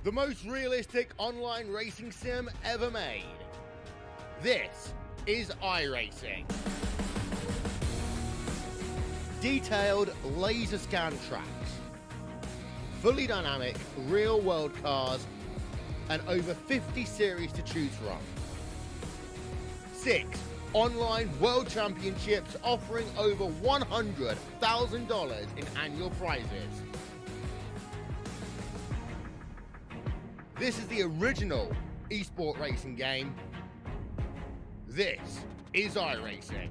the most realistic online racing sim ever made. This is iRacing. Detailed laser scan tracks, fully dynamic real world cars, and over 50 series to choose from. 6 online world championships offering over $100,000 in annual prizes. This is the original esport racing game. This is iRacing.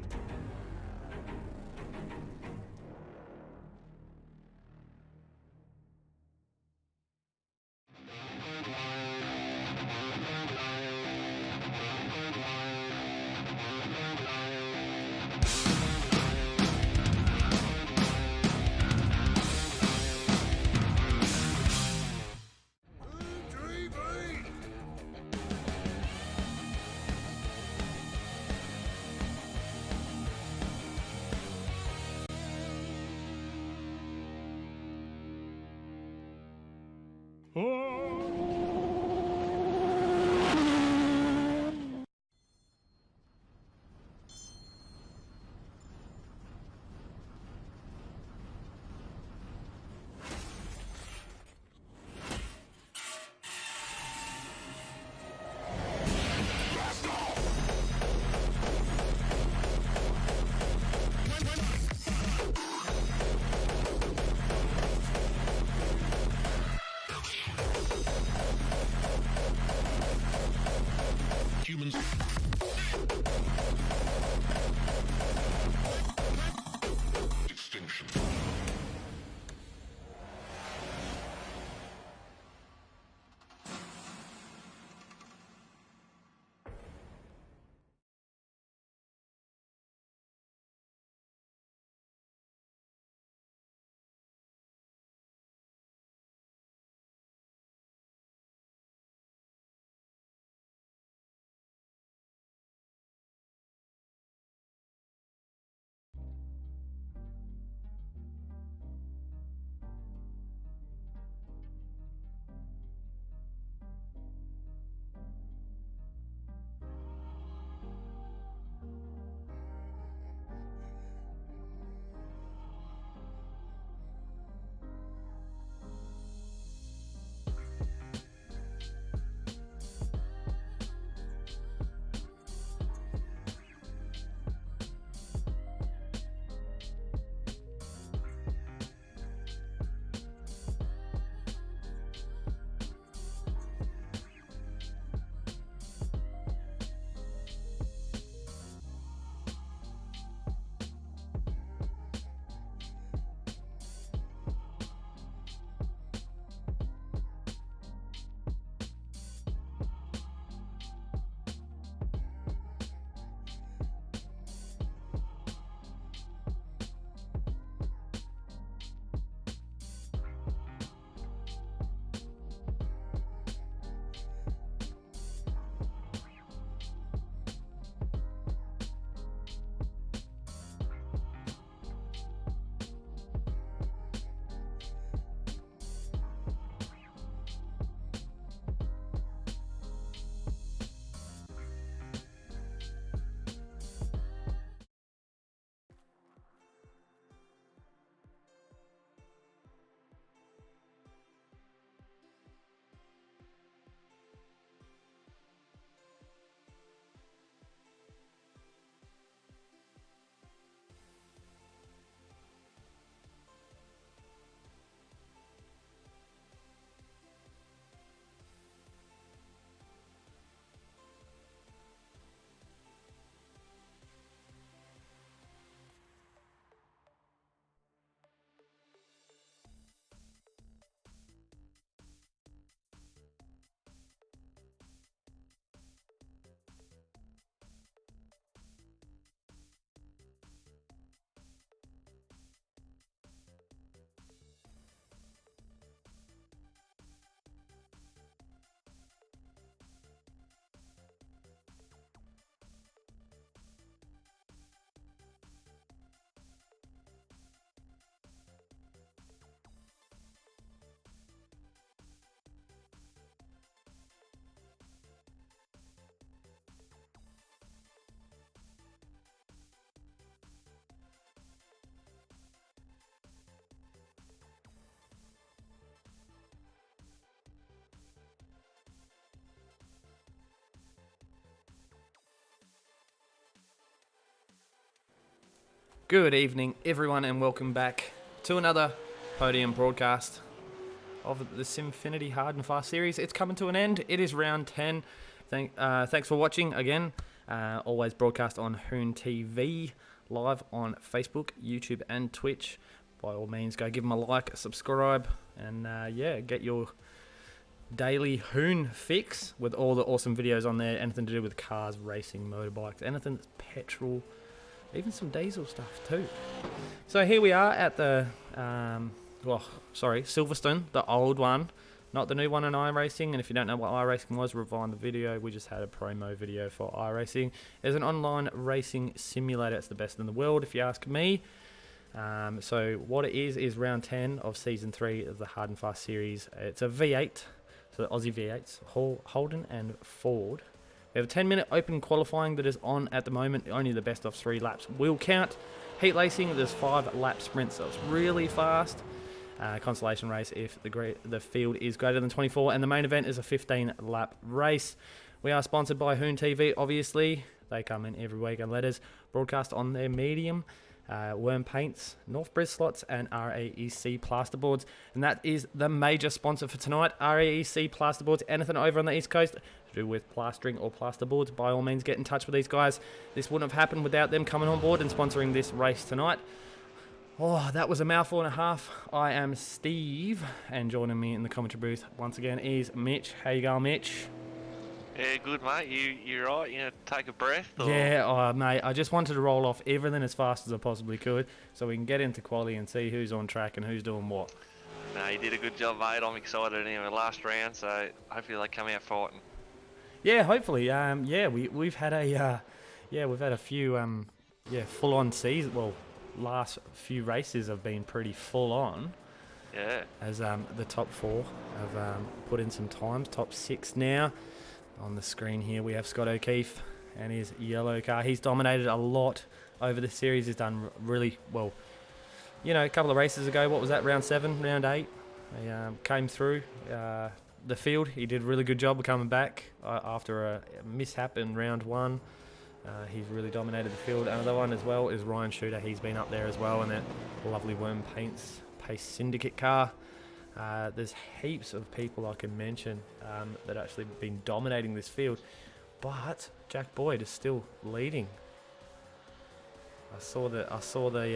Good evening, everyone, and welcome back to another podium broadcast of the SimFinity Hard and Fast series. It's coming to an end. It is round 10. Thanks for watching again. Always broadcast on HoonTV, live on Facebook, YouTube, and Twitch. By all means, go give them a like, subscribe, and get your daily Hoon fix with all the awesome videos on there. Anything to do with cars, racing, motorbikes, anything that's petrol. Even some diesel stuff too. So here we are at the, Silverstone, the old one, not the new one in iRacing. And if you don't know what iRacing was, rewind the video. We just had a promo video for iRacing. It's an online racing simulator. It's the best in the world, if you ask me. So what it is round 10 of season 3 of the Hard and Fast series. It's a V8, so the Aussie V8s, Holden and Ford. We have a 10-minute open qualifying that is on at the moment. Only the best of 3 laps will count. Heat racing, there's 5 lap sprints, so it's really fast. Consolation race if the field is greater than 24, and the main event is a 15-lap race. We are sponsored by HoonTV, obviously. They come in every week and letters, broadcast on their medium. Worm Paints, North Bris Slots, and RAEC Plasterboards. And that is the major sponsor for tonight, RAEC Plasterboards. Anything over on the East Coast to do with plastering or plasterboards, by all means get in touch with these guys. This wouldn't have happened without them coming on board and sponsoring this race tonight. Oh, that was a mouthful and a half. I am Steve, and joining me in the commentary booth once again is Mitch. How you going, Mitch? Yeah, good, mate. You right? You gonna take a breath? Or? Yeah, mate. I just wanted to roll off everything as fast as I possibly could so we can get into quali and see who's on track and who's doing what. No, you did a good job, mate. I'm excited anyway. Last round, so hopefully they come out fighting. Yeah, hopefully. We've had a few full-on season. Well, last few races have been pretty full-on. Yeah. As the top 4 have put in some times. Top 6 now. On the screen here we have Scott O'Keefe and his yellow car. He's dominated a lot over the series. He's done really well. You know, a couple of races ago, what was that, round 7, round 8? He came through the field. He did a really good job of coming back after a mishap in round 1. He's really dominated the field. Another one as well is Ryan Shooter. He's been up there as well in that lovely Worm Paints Pace Syndicate car. There's heaps of people I can mention that actually been dominating this field, but Jack Boyd is still leading. I saw the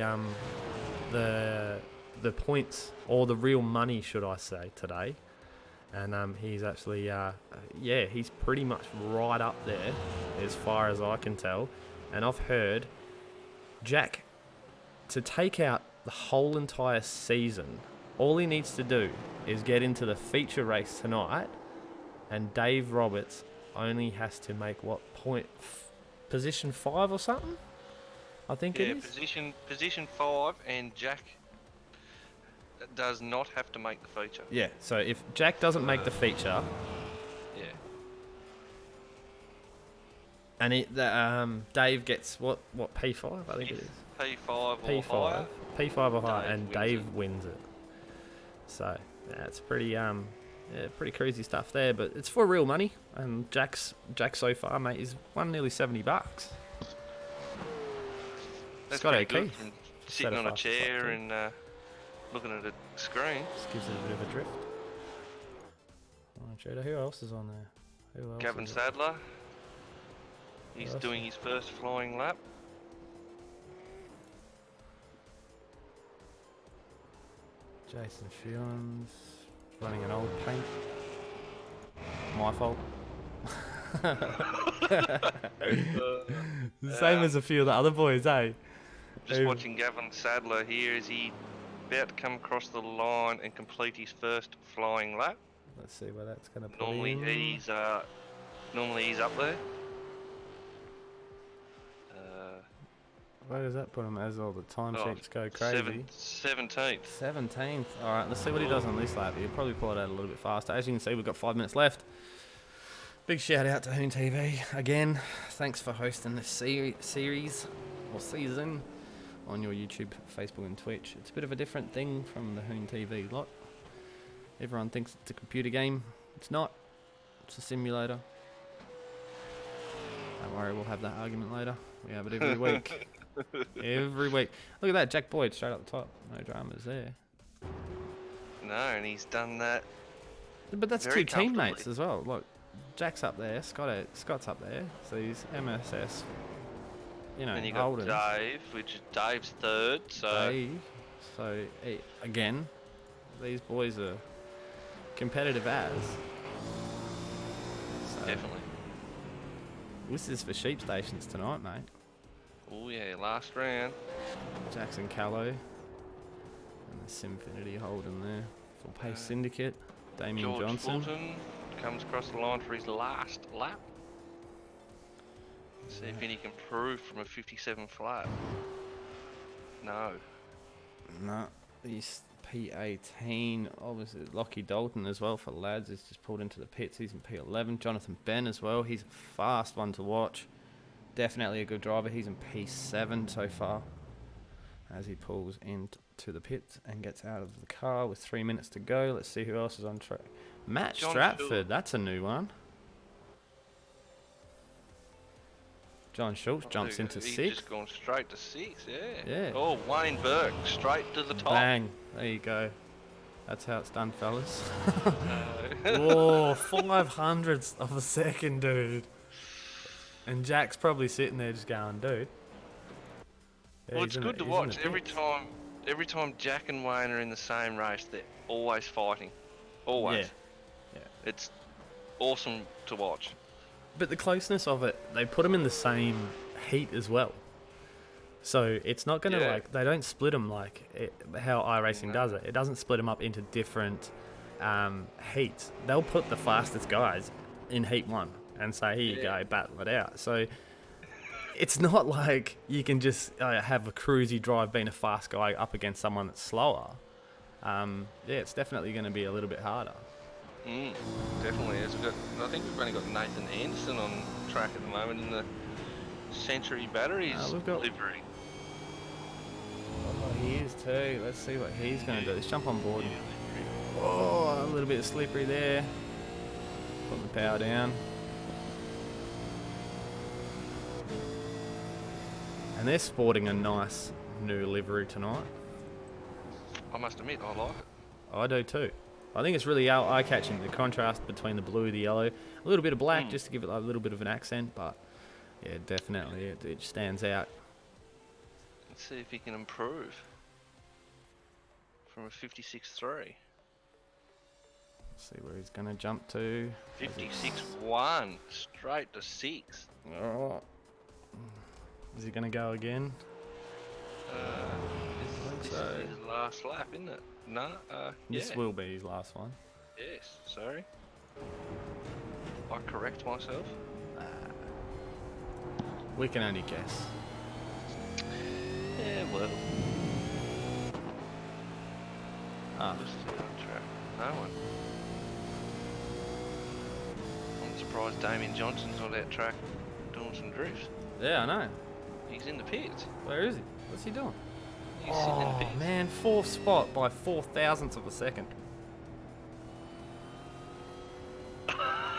points, or the real money, should I say, today, and he's actually he's pretty much right up there as far as I can tell. And I've heard Jack, to take out the whole entire season, all he needs to do is get into the feature race tonight, and Dave Roberts only has to make position 5 or something? I think it is. Position 5, and Jack does not have to make the feature. Yeah, so if Jack doesn't make the feature, yeah, and Dave gets what P5, I think it is. P5 or higher, and Dave wins it. So that's pretty crazy stuff there, but it's for real money. And Jack so far, mate, he's won nearly $70. That's pretty good. Sitting on a chair and looking at a screen. Just gives it a bit of a drift. Who else is on there? Gavin Sadler. He's doing his first flying lap. Jason Fewens running an old paint. My fault. Same as a few of the other boys, eh? Just watching Gavin Sadler here. Is he about to come across the line and complete his first flying lap? Let's see where that's going to put Normally he's up there. Where does that put him as all the time sheets go crazy? 17th. 17th. Alright, let's see what he does on this lap. He'll probably pull it out a little bit faster. As you can see, we've got 5 minutes left. Big shout out to HoonTV again. Thanks for hosting this series or season on your YouTube, Facebook and Twitch. It's a bit of a different thing from the HoonTV lot. Everyone thinks it's a computer game. It's not. It's a simulator. Don't worry, we'll have that argument later. We have it every week. Every week. Look at that, Jack Boyd straight up the top. No dramas there. No, and he's done that. But that's Very two teammates comfortably. as well. Look, Jack's up there, Scott's up there. So he's MSS, you know, And you got Holden. Dave, which is Dave's third. So Again, these boys are competitive as. So definitely. this is for sheep stations tonight, mate. Oh yeah, last round. Jackson Callow and the SimFinity Holden there. Full pace syndicate. Damien George Johnson. Fulton comes across the line for his last lap. See if he can improve from a 57 flat. No. No, he's P18. Obviously, Lockie Dalton as well for lads. He's just pulled into the pits. He's in P11. Jonathan Ben as well. He's a fast one to watch. Definitely a good driver. He's in P7 so far. As he pulls into the pits and gets out of the car with 3 minutes to go. Let's see who else is on track. Matt John Stratford. Schultz. That's a new one. John Schultz jumps into He's 6th. just gone straight to 6, yeah. Yeah. Oh, Wayne Burke, straight to the top. Bang. There you go. That's how it's done, fellas. No. Whoa, 500ths of a second, dude. And Jack's probably sitting there just going, dude. Yeah, Well, he's it's in good the- to he's in watch. the Every pits. time Jack and Wayne are in the same race, they're always fighting. Always. Yeah. It's awesome to watch. But the closeness of it, they put them in the same heat as well. So it's not going to Yeah. they don't split them how iRacing No. does it. It doesn't split them up into different heats. They'll put the fastest guys in heat 1 and say, here you go, battle it out. So it's not like you can just have a cruisy drive being a fast guy up against someone that's slower. It's definitely going to be a little bit harder. Definitely. I think we've only got Nathan Anderson on track at the moment in the Century Batteries We've got- livery. Oh, he is too. Let's see what he's going to do. Let's jump on board. Oh, a little bit slippery there. Put the power down. And they're sporting a nice new livery tonight. I must admit, I like it. I do too. I think it's really eye-catching, the contrast between the blue, the yellow. A little bit of black just to give it a little bit of an accent, but yeah, definitely it stands out. Let's see if he can improve from a 56.3. See where he's going to jump to. 56.1, straight to 6. Oh. Is he going to go again? This so. is his last lap, isn't it? No, This yeah. will be his last one. Yes, sorry. I correct myself. We can only guess. Yeah, well. Ah, Just on track. No one. I'm surprised Damien Johnson's on that track doing some drifts. yeah, I know. He's in the pits. Where is he? What's he doing? He's sitting in the Oh pits. man, 4th spot by 4,000ths of a second.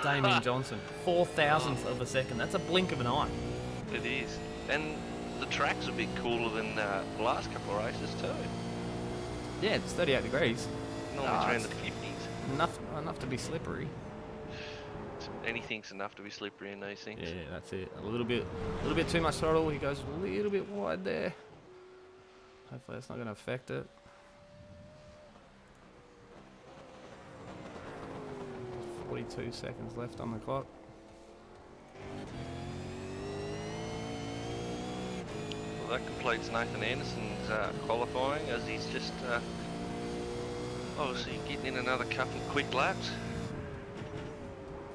Damien Johnson, 4,000th of a second. That's a blink of an eye. It is. And the track's a bit cooler than the last couple of races too. Yeah, it's 38 degrees. Normally it's Ah, around the it's 50s. enough to be slippery. Anything's enough to be slippery in these things. Yeah, that's it. A little bit too much throttle. He goes a little bit wide there. Hopefully that's not going to affect it. .42 seconds left on the clock. Well, that completes Nathan Anderson's qualifying, as he's just obviously getting in another couple of quick laps.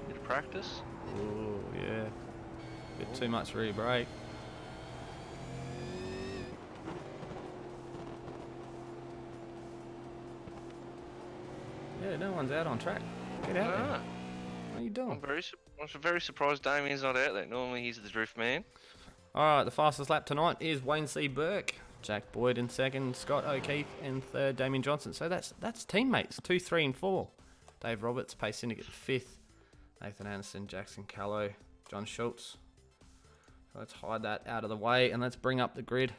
Bit of practice. Oh, yeah. Bit too much for your brake. Yeah, no one's out on track. Get out there. Ah, What are you doing? I'm very surprised Damien's not out there. Normally he's the drift man. Alright, the fastest lap tonight is Wayne C. Burke. Jack Boyd in second, Scott O'Keefe in third, Damien Johnson. So that's teammates, 2, 3 and 4. Dave Roberts, Pace Syndicate 5th. Nathan Anderson, Jackson Callow, John Schultz. So let's hide that out of the way and let's bring up the grid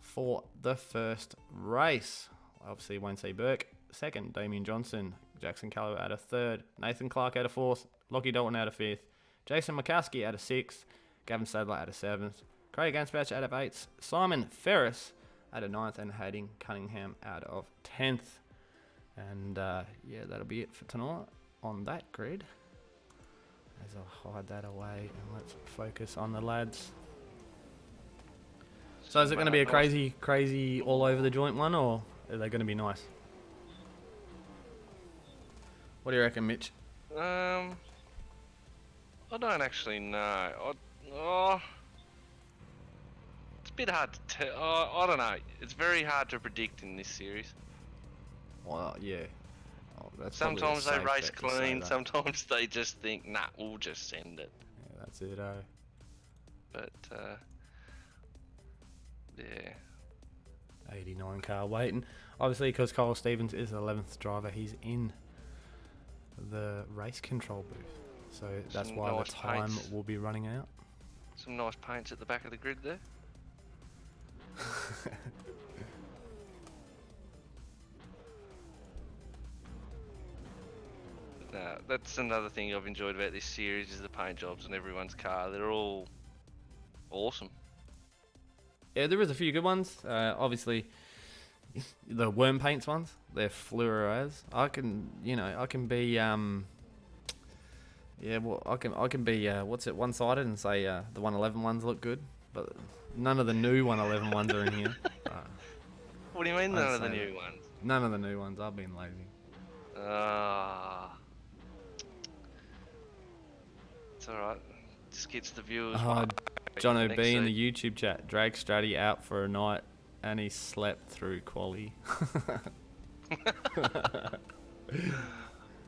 for the first race. Obviously, Wayne C. Burke, second. Damien Johnson, Jackson Callow out of third. Nathan Clark out of fourth. Lockie Dalton out of fifth. Jason McCaskey out of sixth. Gavin Sadler out of seventh. Craig Anspach out of eighth. Simon Ferris out of ninth. And Hayden Cunningham out of 10th. And yeah, that'll be it for tonight on that grid. As I'll hide that away and let's focus on the lads. So is it going to be a crazy all over the joint one, or are they going to be nice? What do you reckon, Mitch? I don't actually know. It's a bit hard to tell. I don't know. It's very hard to predict in this series. Well, yeah. Oh, that's sometimes they race clean. Sometimes they just think, nah, we'll just send it. Yeah, that's it, But yeah. 89 car waiting. Obviously, because Kyle Stevens is the 11th driver, he's in the race control booth. So that's why the time will be running out. Some nice paints at the back of the grid there. No, that's another thing I've enjoyed about this series is the paint jobs on everyone's car. They're all awesome. Yeah, there is a few good ones. Obviously, the worm paints ones, they're fluoro as. I can be I can be one-sided and say the 111 ones look good, but none of the new 111 ones are in here. What do you mean none of the new ones? None of the new ones. I've been lazy. It's alright. Just gets the viewers. John O.B. in the YouTube chat. Drag Stratty out for a night and he slept through quali.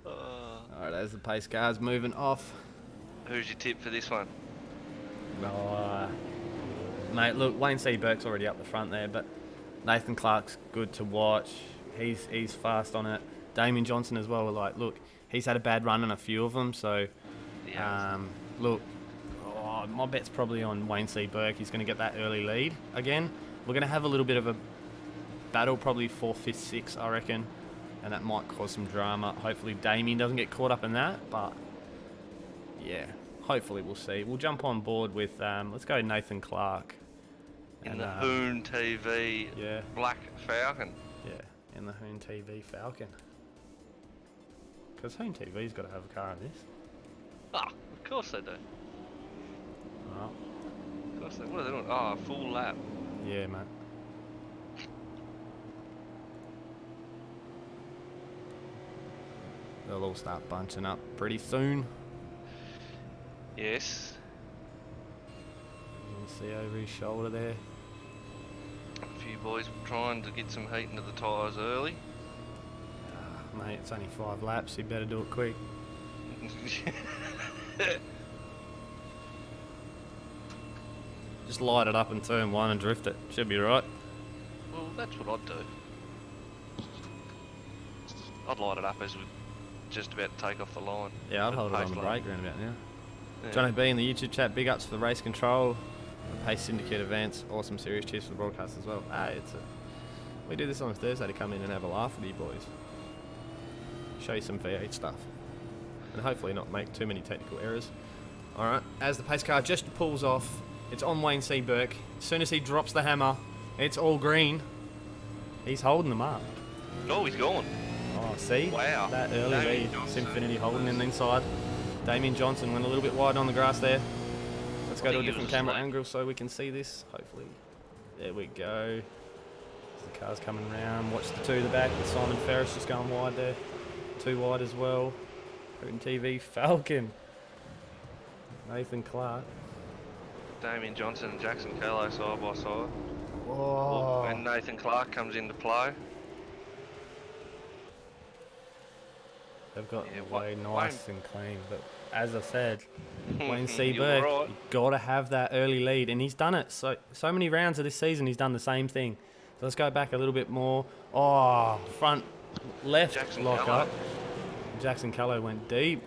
Alright, there's the pace cars moving off. Who's your tip for this one? Mate, look, Wayne C. Burke's already up the front there, but Nathan Clark's good to watch. He's fast on it. Damien Johnson as well. Like, look, he's had a bad run in a few of them, so look, my bet's probably on Wayne C. Burke. He's going to get that early lead again. We're going to have a little bit of a battle, probably 4th, 5th, 6th, I reckon, and that might cause some drama. Hopefully Damien doesn't get caught up in that, but yeah, hopefully we'll see. We'll jump on board with, let's go Nathan Clark. In the HoonTV Black Falcon. Yeah, in the HoonTV Falcon. Because HoonTV's got to have a car in this. Ah, of course they do. Oh. Of course they. What are they doing? Oh, a full lap. Yeah, mate. They'll all start bunching up pretty soon. Yes. You can see over his shoulder there. A few boys trying to get some heat into the tyres early. Mate, it's only 5 laps. You better do it quick. Just light it up in turn 1 and drift it. Should be right. Well, that's what I'd do. I'd light it up as we're just about to take off the line. Yeah, I'd hold it on the brake round about now. Yeah. Johnny B in the YouTube chat, big ups for the race control, the Pace Syndicate events, awesome series, cheers for the broadcast as well. We do this on a Thursday to come in and have a laugh with you boys. Show you some V8 stuff. And hopefully not make too many technical errors. Alright, as the pace car just pulls off, it's on Wayne C. Burke. As soon as he drops the hammer, it's all green. He's holding them up. Oh, he's gone. Oh, see? Wow. That early lead. SimFinity holding in the inside. Damien Johnson went a little bit wide on the grass there. Let's go to a different camera angle so we can see this, hopefully. There we go. The car's coming round. Watch the 2 at the back with Simon Ferris just going wide there. 2 wide as well. HoonTV Falcon. Nathan Clark. Damien Johnson and Jackson Callow side by side. Whoa. And Nathan Clark comes into play. They've got way nice and clean, but as I said, Wayne C. Burke, right. you got to have that early lead, and he's done it. So many rounds of this season, he's done the same thing. So let's go back a little bit more. Oh, front left Jackson lock Callow. up. Jackson Callow went deep.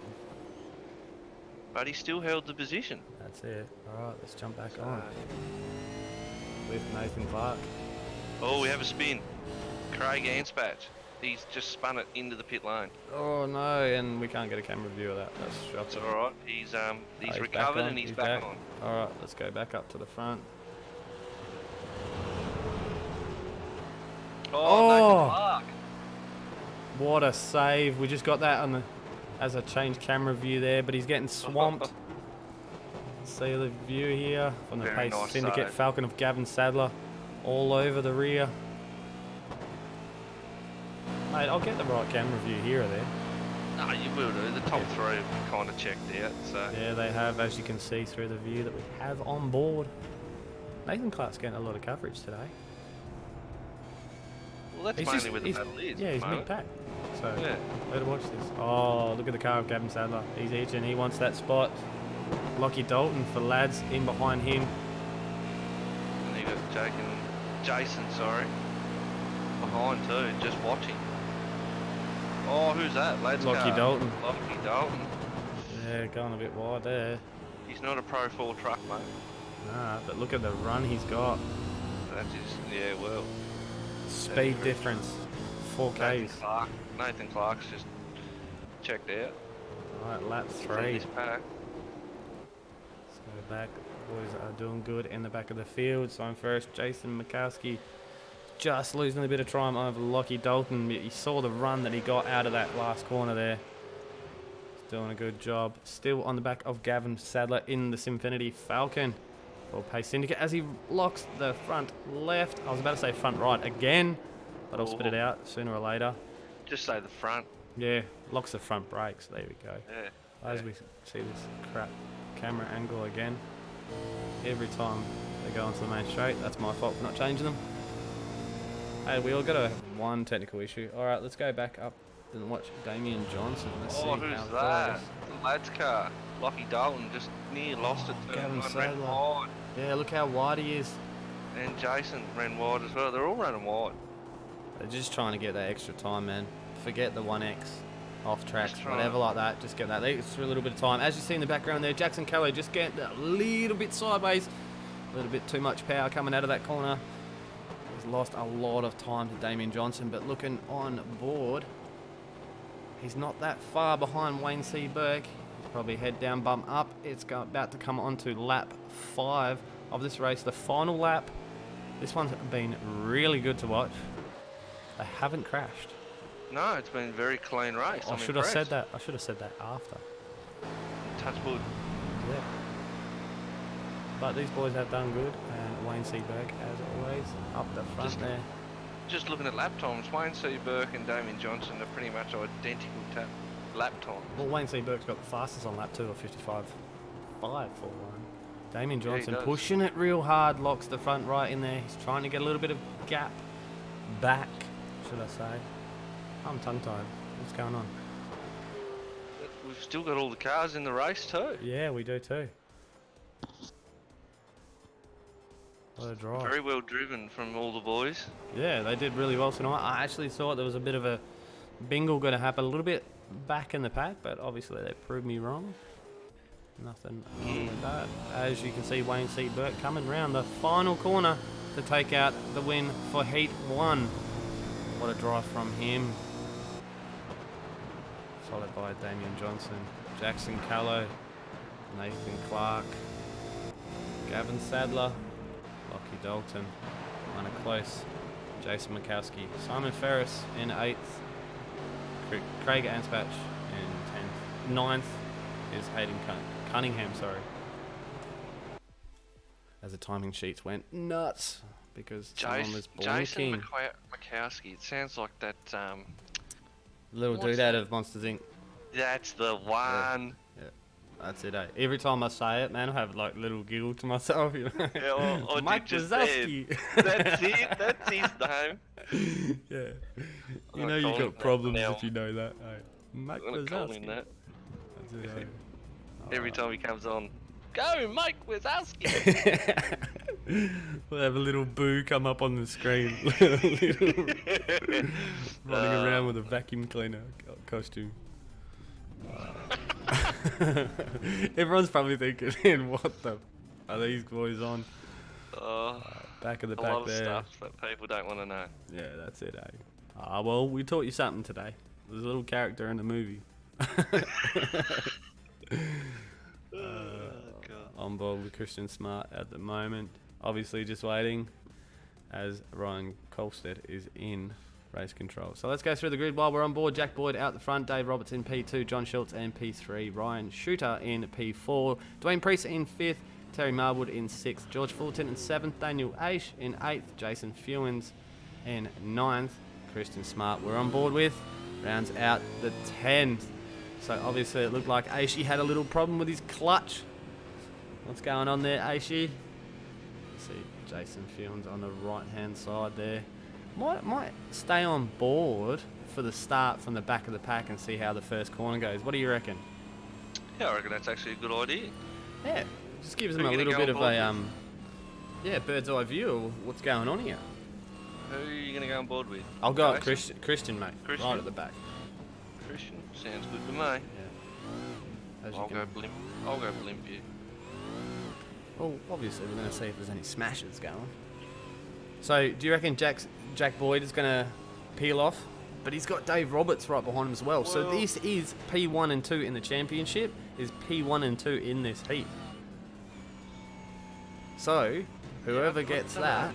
But he still held the position. That's it. Alright, let's jump back on with Nathan Clark. Oh, we have a spin. Craig Anspatch. He's just spun it into the pit lane. Oh no, and we can't get a camera view of that. That's It's shocking. alright. He's He's recovered back on, and he's back on. Alright, let's go back up to the front. Oh, Nathan Clark. What a save. We just got that on the as I changed camera view there, but he's getting swamped. See the view here from the Very Pace nice Syndicate save. Falcon of Gavin Sadler all over the rear. Mate, I'll get the right camera view here or there. No, you will do. The top three have kind of checked out. So Yeah, they have, as you can see through the view that we have on board. Nathan Clark's getting a lot of coverage today. well, that's mainly where the battle is. Yeah, at he's the moment. mid-pack. So, Yeah. better watch this. Oh, look at the car of Gavin Sadler. He's itching. He wants that spot. Lockie Dalton for lads in behind him. And you got Jason, behind too, just watching. Oh, who's that? Lads Lockie car. Dalton. Lockie Dalton. Yeah, going a bit wide there. He's not a Pro 4 truck, mate. Nah, but look at the run he's got. That's just, yeah, well. Speed difference. 4Ks. Nathan Clark's just checked out. Alright, lap From 3. this pack. Let's go back. Boys are doing good in the back of the field. So I'm first. Jason Mikowski just losing a bit of time over Lockie Dalton. You saw the run that he got out of that last corner there. He's doing a good job. Still on the back of Gavin Sadler in the SimFinity Falcon for Pace Syndicate as he locks the front left. I was about to say front right again, but I'll spit it out sooner or later. Just say the front. Yeah, locks the front brakes. There we go. Yeah. As we see this crap camera angle again, every time they go onto the main straight, that's my fault for not changing them. Hey, we all got one technical issue. All right, let's go back up and watch Damien Johnson. Let's see Oh, who's how it that? goes. The lads car. Lockie Dalton just near lost it. Gavin Ran Sadler. wide. Yeah, look how wide he is. And Jason ran wide as well. They're all running wide. They're just trying to get that extra time, man. Forget the 1X off tracks, Just trying. whatever like that. Just get that extra little bit of time. As you see in the background there, Jackson Kelly just getting a little bit sideways. A little bit too much power coming out of that corner. He's lost a lot of time to Damien Johnson, but looking on board, he's not that far behind Wayne C. Burke. He's probably head down, bump up. It's about to come on to lap 5 of this race, the final lap. This one's been really good to watch. They haven't crashed. No, it's been a very clean race. I should have said that. I should have said that after. Touch wood. Yeah. But these boys have done good, and Wayne C. Burke, as always, up the front Just- there. Just looking at lap times, Wayne C. Burke and Damien Johnson are pretty much identical lap times. Well, Wayne C. Burke's got the fastest on lap 2 of 55.5 for one. Damien Yeah, he Johnson does. pushing it real hard, locks the front right in there. He's trying to get a little bit of gap back, should I say. I'm tongue-tied. What's going on? We've still got all the cars in the race too. Yeah, we do too. What a drive. Very well driven from all the boys. Yeah, they did really well tonight. I actually thought there was a bit of a bingle going to happen a little bit back in the pack, but obviously they proved me wrong. Nothing wrong with that. As you can see, Wayne C. Burke coming round the final corner to take out the win for Heat 1. What a drive from him. Followed by Damien Johnson, Jackson Callow, Nathan Clark, Gavin Sadler, Lockie Dalton, kind of close, Jason Mikowski, Simon Ferris in 8th, Craig Anspatch in 10th, 9th is Hayden Cunningham, sorry. As the timing sheets went nuts because someone was blinking. Jason Mikowski. It sounds like that. Little what's dude that? out of Monsters Inc. That's the one. Yeah, that's it. Eh? Every time I say it, man, I have like little giggle to myself. You know? Yeah, or Mike you just said, Wazowski. That's it. That's his name. Yeah. You I'm know you calling got that problems now. if you know that. Eh? Mike I'm gonna call him Wazowski. that That's it, eh? every time he comes on. Go, Mike Wazowski. We'll have a little boo come up on the screen. Running around with a vacuum cleaner costume. Everyone's probably thinking, what the are these boys on? Back of the a pack lot of there. stuff that people don't want to know. Yeah, that's it, eh? Well, we taught you something today. There's a little character in the movie. God. On board with Christian Smart at the moment. Obviously just waiting as Ryan Colstead is in race control. So let's go through the grid while we're on board. Jack Boyd out the front, Dave Roberts in P2, John Schultz in P3, Ryan Shooter in P4, Dwayne Priest in 5th, Terry Marwood in 6th, George Fullerton in 7th, Daniel Aish in 8th, Jason Fewins in 9th, Christian Smart we're on board with, rounds out the 10th. So obviously it looked like Aishi had a little problem with his clutch. What's going on there, Aishi? See Jason Fewins on the right hand side there. Might stay on board for the start from the back of the pack and see how the first corner goes. What do you reckon? Yeah, I reckon that's actually a good idea. Yeah, just gives Who them a you gonna little go bit on of board a bird's eye view of what's going on here. Who are you going to go on board with? I'll go at Jason? Christian, mate. Christian? Right at the back. Christian? Sounds good to me. Yeah. As you I'll can- go blimp. I'll go blimp you. Well, obviously we're going to see if there's any smashes going. So, do you reckon Jack Boyd is going to peel off? But he's got Dave Roberts right behind him as well. So Well- this is P1 and 2 in the championship. Is P1 and 2 in this heat. So, whoever gets that...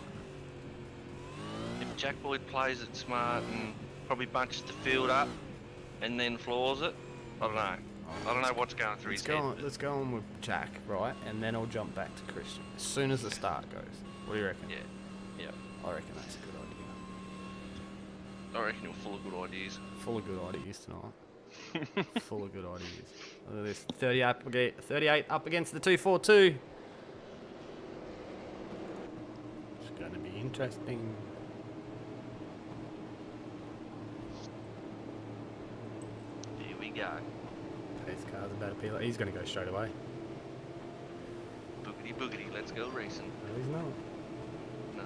If Jack Boyd plays it smart and probably bunches the field up and then floors it, I don't know. I don't know what's going through his head. Let's go on with Jack, right? And then I'll jump back to Christian as soon as the start goes. What do you reckon? Yeah. I reckon that's a good idea. I reckon you're full of good ideas. Full of good ideas tonight. Full of good ideas. Look at this. 38 up against the 242. It's going to be interesting. Here we go. Pace car's about to peel. He's going to go straight away. Boogity boogity, let's go racing. No, he's not. No.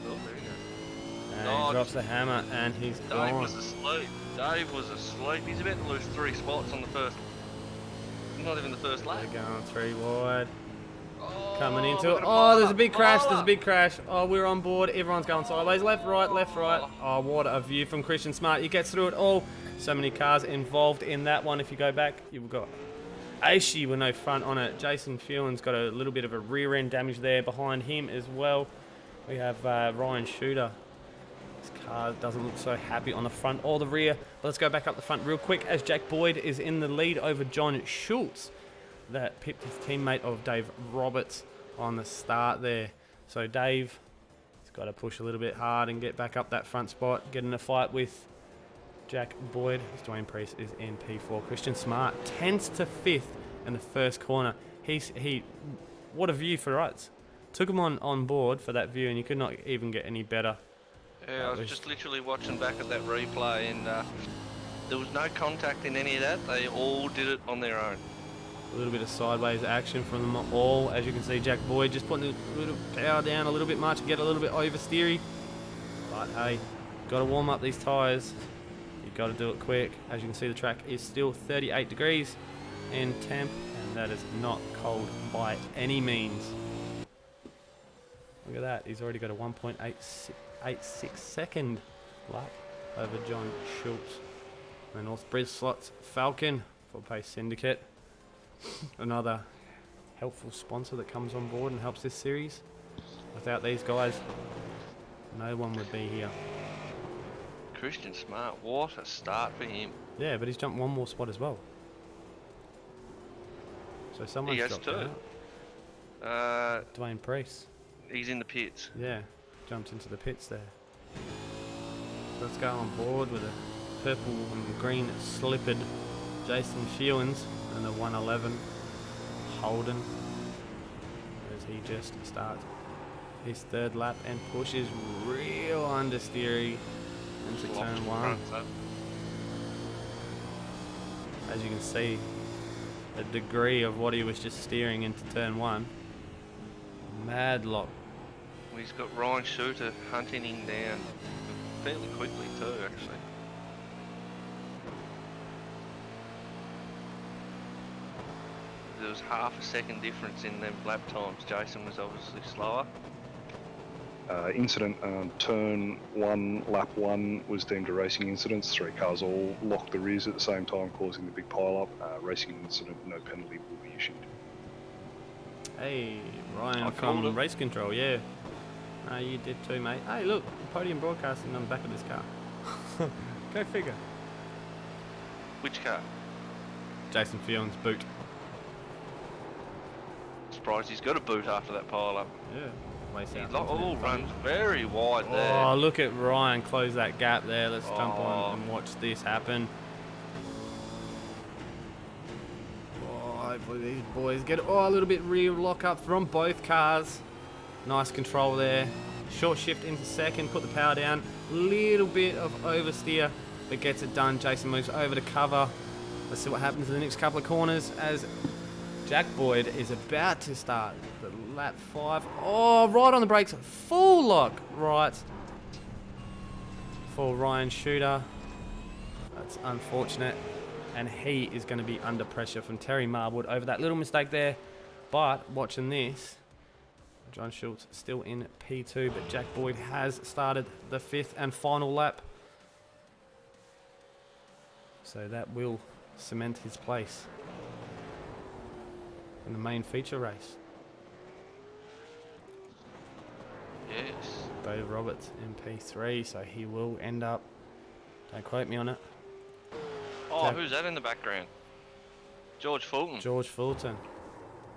Oh, there you go. And Oh, he drops the hammer and he's Dave gone. was asleep. Dave was asleep. He's about to lose 3 spots on the first. Not even the first lap. They're going 3 wide. Oh, Coming into we've it. got a Oh, there's a pileup. big crash. There's a Pileup. big crash. Oh, we're on board. Everyone's going sideways. Left, right, left, right. Oh, what a view from Christian Smart. He gets through it all. So many cars involved in that one. If you go back, you've got Aishi with no front on it. Jason Fewin's got a little bit of a rear end damage there behind him as well. We have Ryan Shooter. This car doesn't look so happy on the front or the rear. But let's go back up the front real quick as Jack Boyd is in the lead over John Schultz. That pipped his teammate of Dave Roberts on the start there. So Dave has got to push a little bit hard and get back up that front spot. Get in a fight with Jack Boyd. Dwayne Priest is in P4. Christian Smart 10th to 5th in the first corner. What a view for us. Took him on board for that view and you could not even get any better. Yeah, I was just literally watching back at that replay and there was no contact in any of that. They all did it on their own. A little bit of sideways action from them all. As you can see, Jack Boyd just putting a little power down a little bit much, get a little bit oversteery. But hey, got to warm up these tyres. You've got to do it quick. As you can see, the track is still 38 degrees in temp, and that is not cold by any means. Look at that. He's already got a 1.86 second lap over John Schultz. The North Bridge slots Falcon for Pace Syndicate. Another helpful sponsor that comes on board and helps this series. Without these guys, no one would be here. Christian Smart, what a start for him. Yeah, but he's jumped one more spot as well. So someone's He has dropped too. out. Dwayne Priest. He's in the pits. Yeah, jumped into the pits there. Let's go on board with a purple and green slippered Jason Fewins and the 111 Holden as he just starts his third lap and pushes real understeery into turn Slops 1. fronts up. As you can see, the degree of what he was just steering into turn 1. Mad lock. He's got Ryan Shooter hunting him down fairly quickly too, actually. there was half a second difference in them lap times. Jason was obviously slower. Incident turn 1, lap 1 was deemed a racing incident. 3 cars all locked the rears at the same time, causing the big pile-up. Racing incident, no penalty will be issued. Hey, Ryan I from called it. Race Control, yeah. You did too, mate. Hey, look, podium broadcasting on the back of this car. Go figure. Which car? Jason Fion's boot. Surprised he's got a boot after that pile-up. Yeah. Way He south, all isn't it? runs very wide there. Oh, look at Ryan close that gap there. Let's jump Oh. on and watch this happen. Oh, hopefully these boys get a little bit rear lock up from both cars. Nice control there. Short shift into second, put the power down. Little bit of oversteer, but gets it done. Jason moves over to cover. Let's see what happens in the next couple of corners as Jack Boyd is about to start the lap 5. Oh, right on the brakes. Full lock right for Ryan Shooter. That's unfortunate. And he is going to be under pressure from Terry Marwood over that little mistake there. But watching this, John Schultz still in P2, but Jack Boyd has started the 5th and final lap. So that will cement his place in the main feature race. Yes. Dave Roberts in P3, so he will end up, don't quote me on it, Oh, Jack- who's that in the background? George Fulton. George Fulton.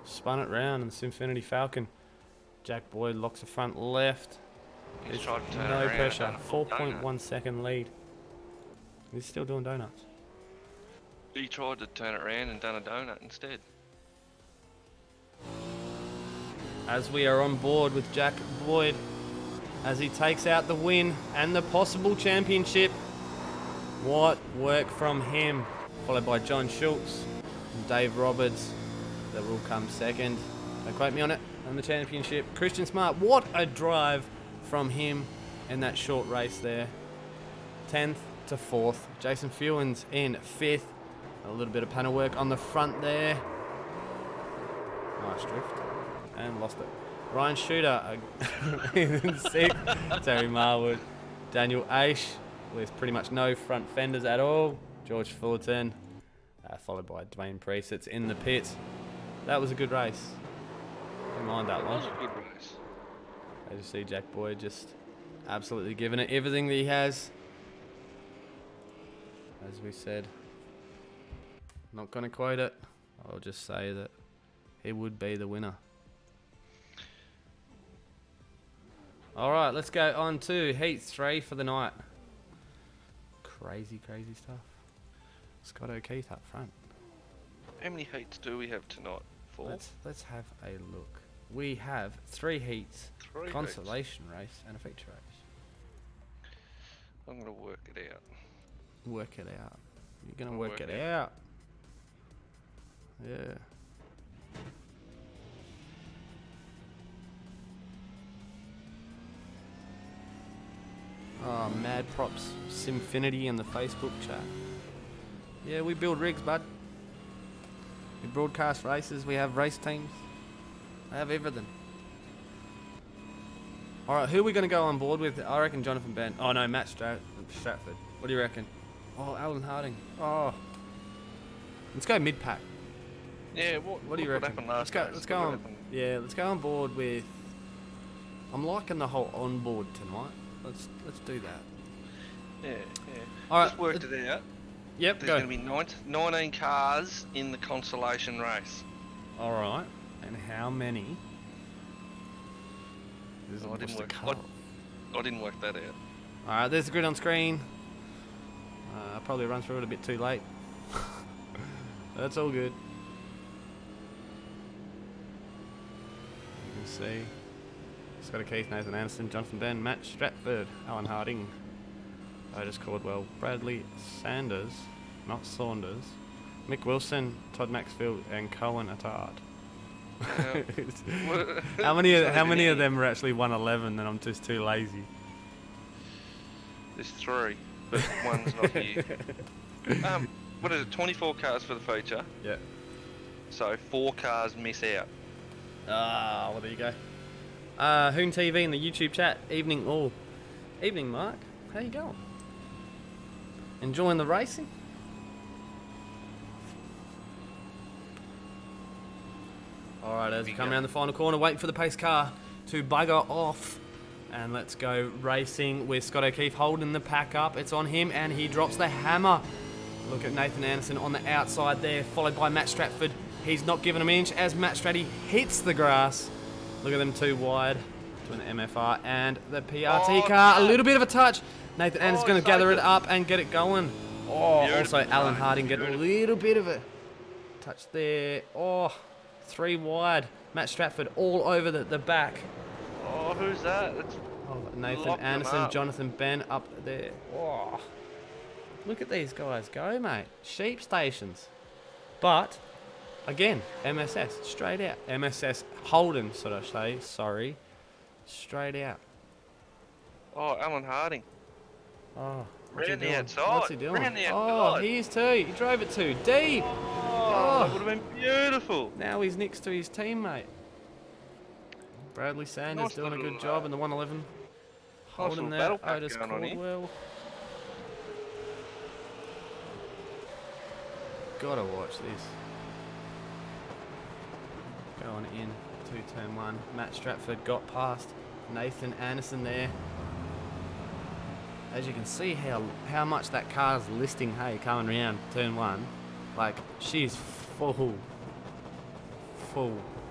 Spun it round in the SimFinity Falcon. Jack Boyd locks the front left. He's There's tried to turn no it around pressure. and done a full 4.1 second lead. He's still doing donuts. donut. He tried to turn it around and done a donut instead. As we are on board with Jack Boyd as he takes out the win and the possible championship. What work from him, followed by John Schultz and Dave Roberts. That will come second. Don't quote me on it. On the championship, Christian Smart. What a drive from him in that short race there. 10th to 4th. Jason Fewens in 5th. A little bit of panel work on the front there. Nice drift. And lost it. Ryan Shooter in 6th. Terry Marwood. Daniel Aish with pretty much no front fenders at all. George Fullerton. Followed by Dwayne Priest. It's in the pit. That was a good race. Didn't mind that That one. was a good race. I just see Jack Boyd just absolutely giving it everything that he has. As we said, not going to quote it. I'll just say that he would be the winner. All right, let's go on to Heat 3 for the night. Crazy, crazy stuff. Scott O'Keefe up front. How many heats do we have tonight? 4? Let's have a look. We have 3 heats, 3 consolation race, and a feature race. heats. I'm going to work it out. Work it out. You're gonna I'll work work it it out. Yeah. Oh, mad props, SimFinity in the Facebook chat. Yeah, we build rigs, bud. We broadcast races. We have race teams. I have everything. All right, who are we going to go on board with? I reckon Jonathan Ben. Oh no, Matt Stratford. What do you reckon? Oh, Alan Harding. Oh, let's go mid pack. Yeah, What do you what reckon? happened last race? Let's go What on. happened? Yeah, let's go on board with. I'm liking the whole on board tonight. Let's do that. Yeah, yeah. All right. Just worked it out. Yep, There's go. going to be 19 cars in the consolation race. All right. And how many? I didn't work that out. All right, there's the grid on screen. I'll probably run through it a bit too late. That's all good. You can see Scott O'Keefe, Nathan Anderson, Jonathan Ben, Matt Stratford, Alan Harding, Otis Caldwell, Bradley Sanders, not Saunders, Mick Wilson, Todd Maxfield, and Cohen Attard. How many of them are actually 111 and I'm just too lazy? There's 3, but one's not here. What is it? 24 cars for the feature. Yeah. So 4 cars miss out. Ah, well, there you go. HoonTV in the YouTube chat. Evening all. Evening, Mark. How you going? Enjoying the racing? Alright, as we come around the final corner, waiting for the pace car to bugger off. And let's go racing with Scott O'Keefe holding the pack up. It's on him, and he drops the hammer. Look at Nathan Anderson on the outside there, followed by Matt Stratford. He's not giving him an inch as Matt Stratty hits the grass. Look at them 2 wide between the MFR and the PRT car. A little bit of a touch. Nathan Anderson's going to gather it up and get it going. Oh, also Alan Harding getting a little bit of a touch there. Oh, 3 wide. Matt Stratford all over the back. Oh, who's that? It's Nathan Anderson, Jonathan Ben up there. Oh, look at these guys go, mate. Sheep stations. But, again, MSS, straight out. MSS Holden, should I say. Sorry. Straight out. Oh, Alan Harding. Oh, Round the outside. What's he doing? Round the Oh, outside. he is too. He drove it too deep. Oh, that would have been beautiful. Now he's next to his teammate. Bradley Sanders Nice doing a little, good job in the 111. Holding little there. battle pack Otis going on here. Caldwell. Gotta watch this. Going in to turn 1. Matt Stratford got past Nathan Anderson there. As you can see how much that car's listing, hey, coming around turn 1. Like, she's full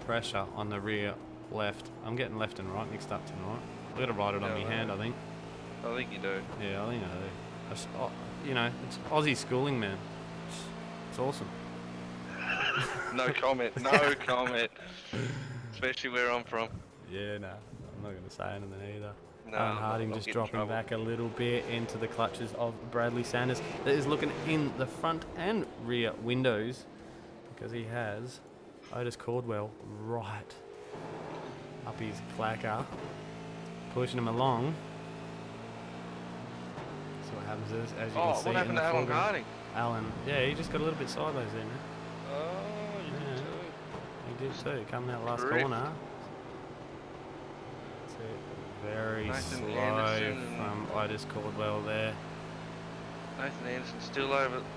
pressure on the rear left. I'm getting left and right mixed up tonight. I've got to write it on my hand, I think. I think you do. Yeah, I think I do. You know, it's Aussie schooling, man. It's awesome. No comment. No comment. Especially where I'm from. Yeah, no, I'm not going to say anything either. No, Alan Harding I'll just get in dropping trouble. back a little bit into the clutches of Bradley Sanders. That is looking in the front and rear windows because he has Otis Caldwell right up his clacker, pushing him along. So what happens is, as you can see what happened in to the Alan foreground, Harding? Alan, yeah, he just got a little bit sideways there, man. Oh, you Yeah. did too. He did too, coming out last Correct. corner. That's it. Very Nathan slow Anderson from Otis Caldwell there. Nathan Anderson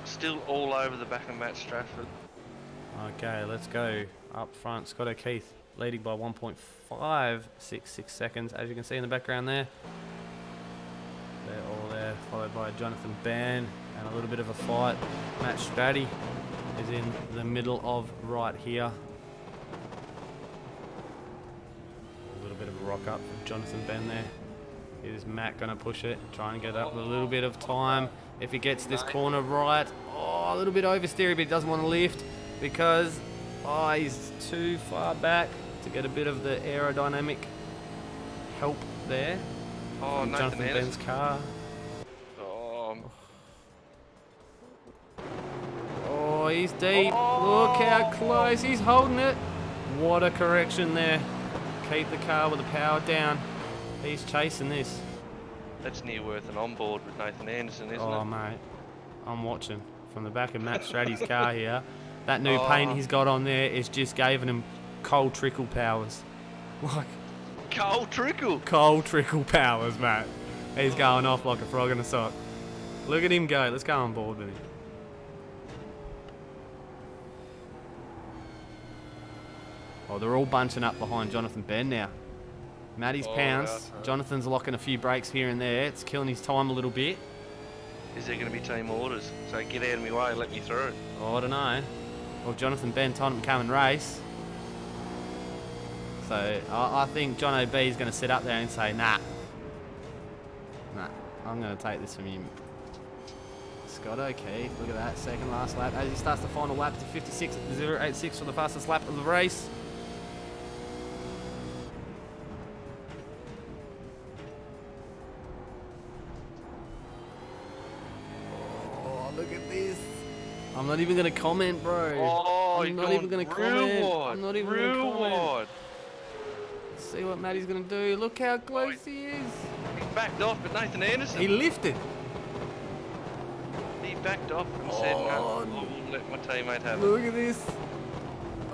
still all over the back of Matt Stratford. Okay, let's go up front. Scott O'Keefe leading by 1.566 seconds, as you can see in the background there. They're all there, followed by Jonathan Ben and a little bit of a fight. Matt Stratty is in the middle of right here. A little bit of a rock up from Jonathan Ben there. Is Matt going to push it, try and get up with a little bit of time. If he gets this corner right, oh, a little bit oversteery, but he doesn't want to lift because he's too far back to get a bit of the aerodynamic help there. Oh, from Nathan Jonathan Anderson. Ben's car. Oh, he's deep. Look how close. He's holding it. What a correction there. Keep the car with the power down. He's chasing this. That's near worth an onboard with Nathan Anderson, isn't Oh, it? mate. I'm watching from the back of Matt Stratty's car here. That new paint he's got on there is just giving him cold trickle powers. Like, Cole Trickle. cold trickle powers, mate. He's going off like a frog in a sock. Look at him go. Let's go on board with him. Oh, they're all bunching up behind Jonathan Ben now. Matty's pounced. wow. Jonathan's locking a few breaks here and there. It's killing his time a little bit. Is there going to be team orders? So get out of my way, let me through. Oh, I don't know. Well, Jonathan Ben told him to come and race. So I think John OB is going to sit up there and say, nah, I'm going to take this from him. Scott O'Keefe, look at that, second last lap. As he starts the final lap to 56.086 for the fastest lap of the race. Oh, look at this. I'm not even going to comment, bro. Oh, I'm not even going to comment. Wide. I'm not even going to real comment. wide. See what Matty's going to do. Look how close he is. He backed off, but Nathan Anderson. He lifted. He backed off and said, no, I Oh. will let my teammate have it. Look at this.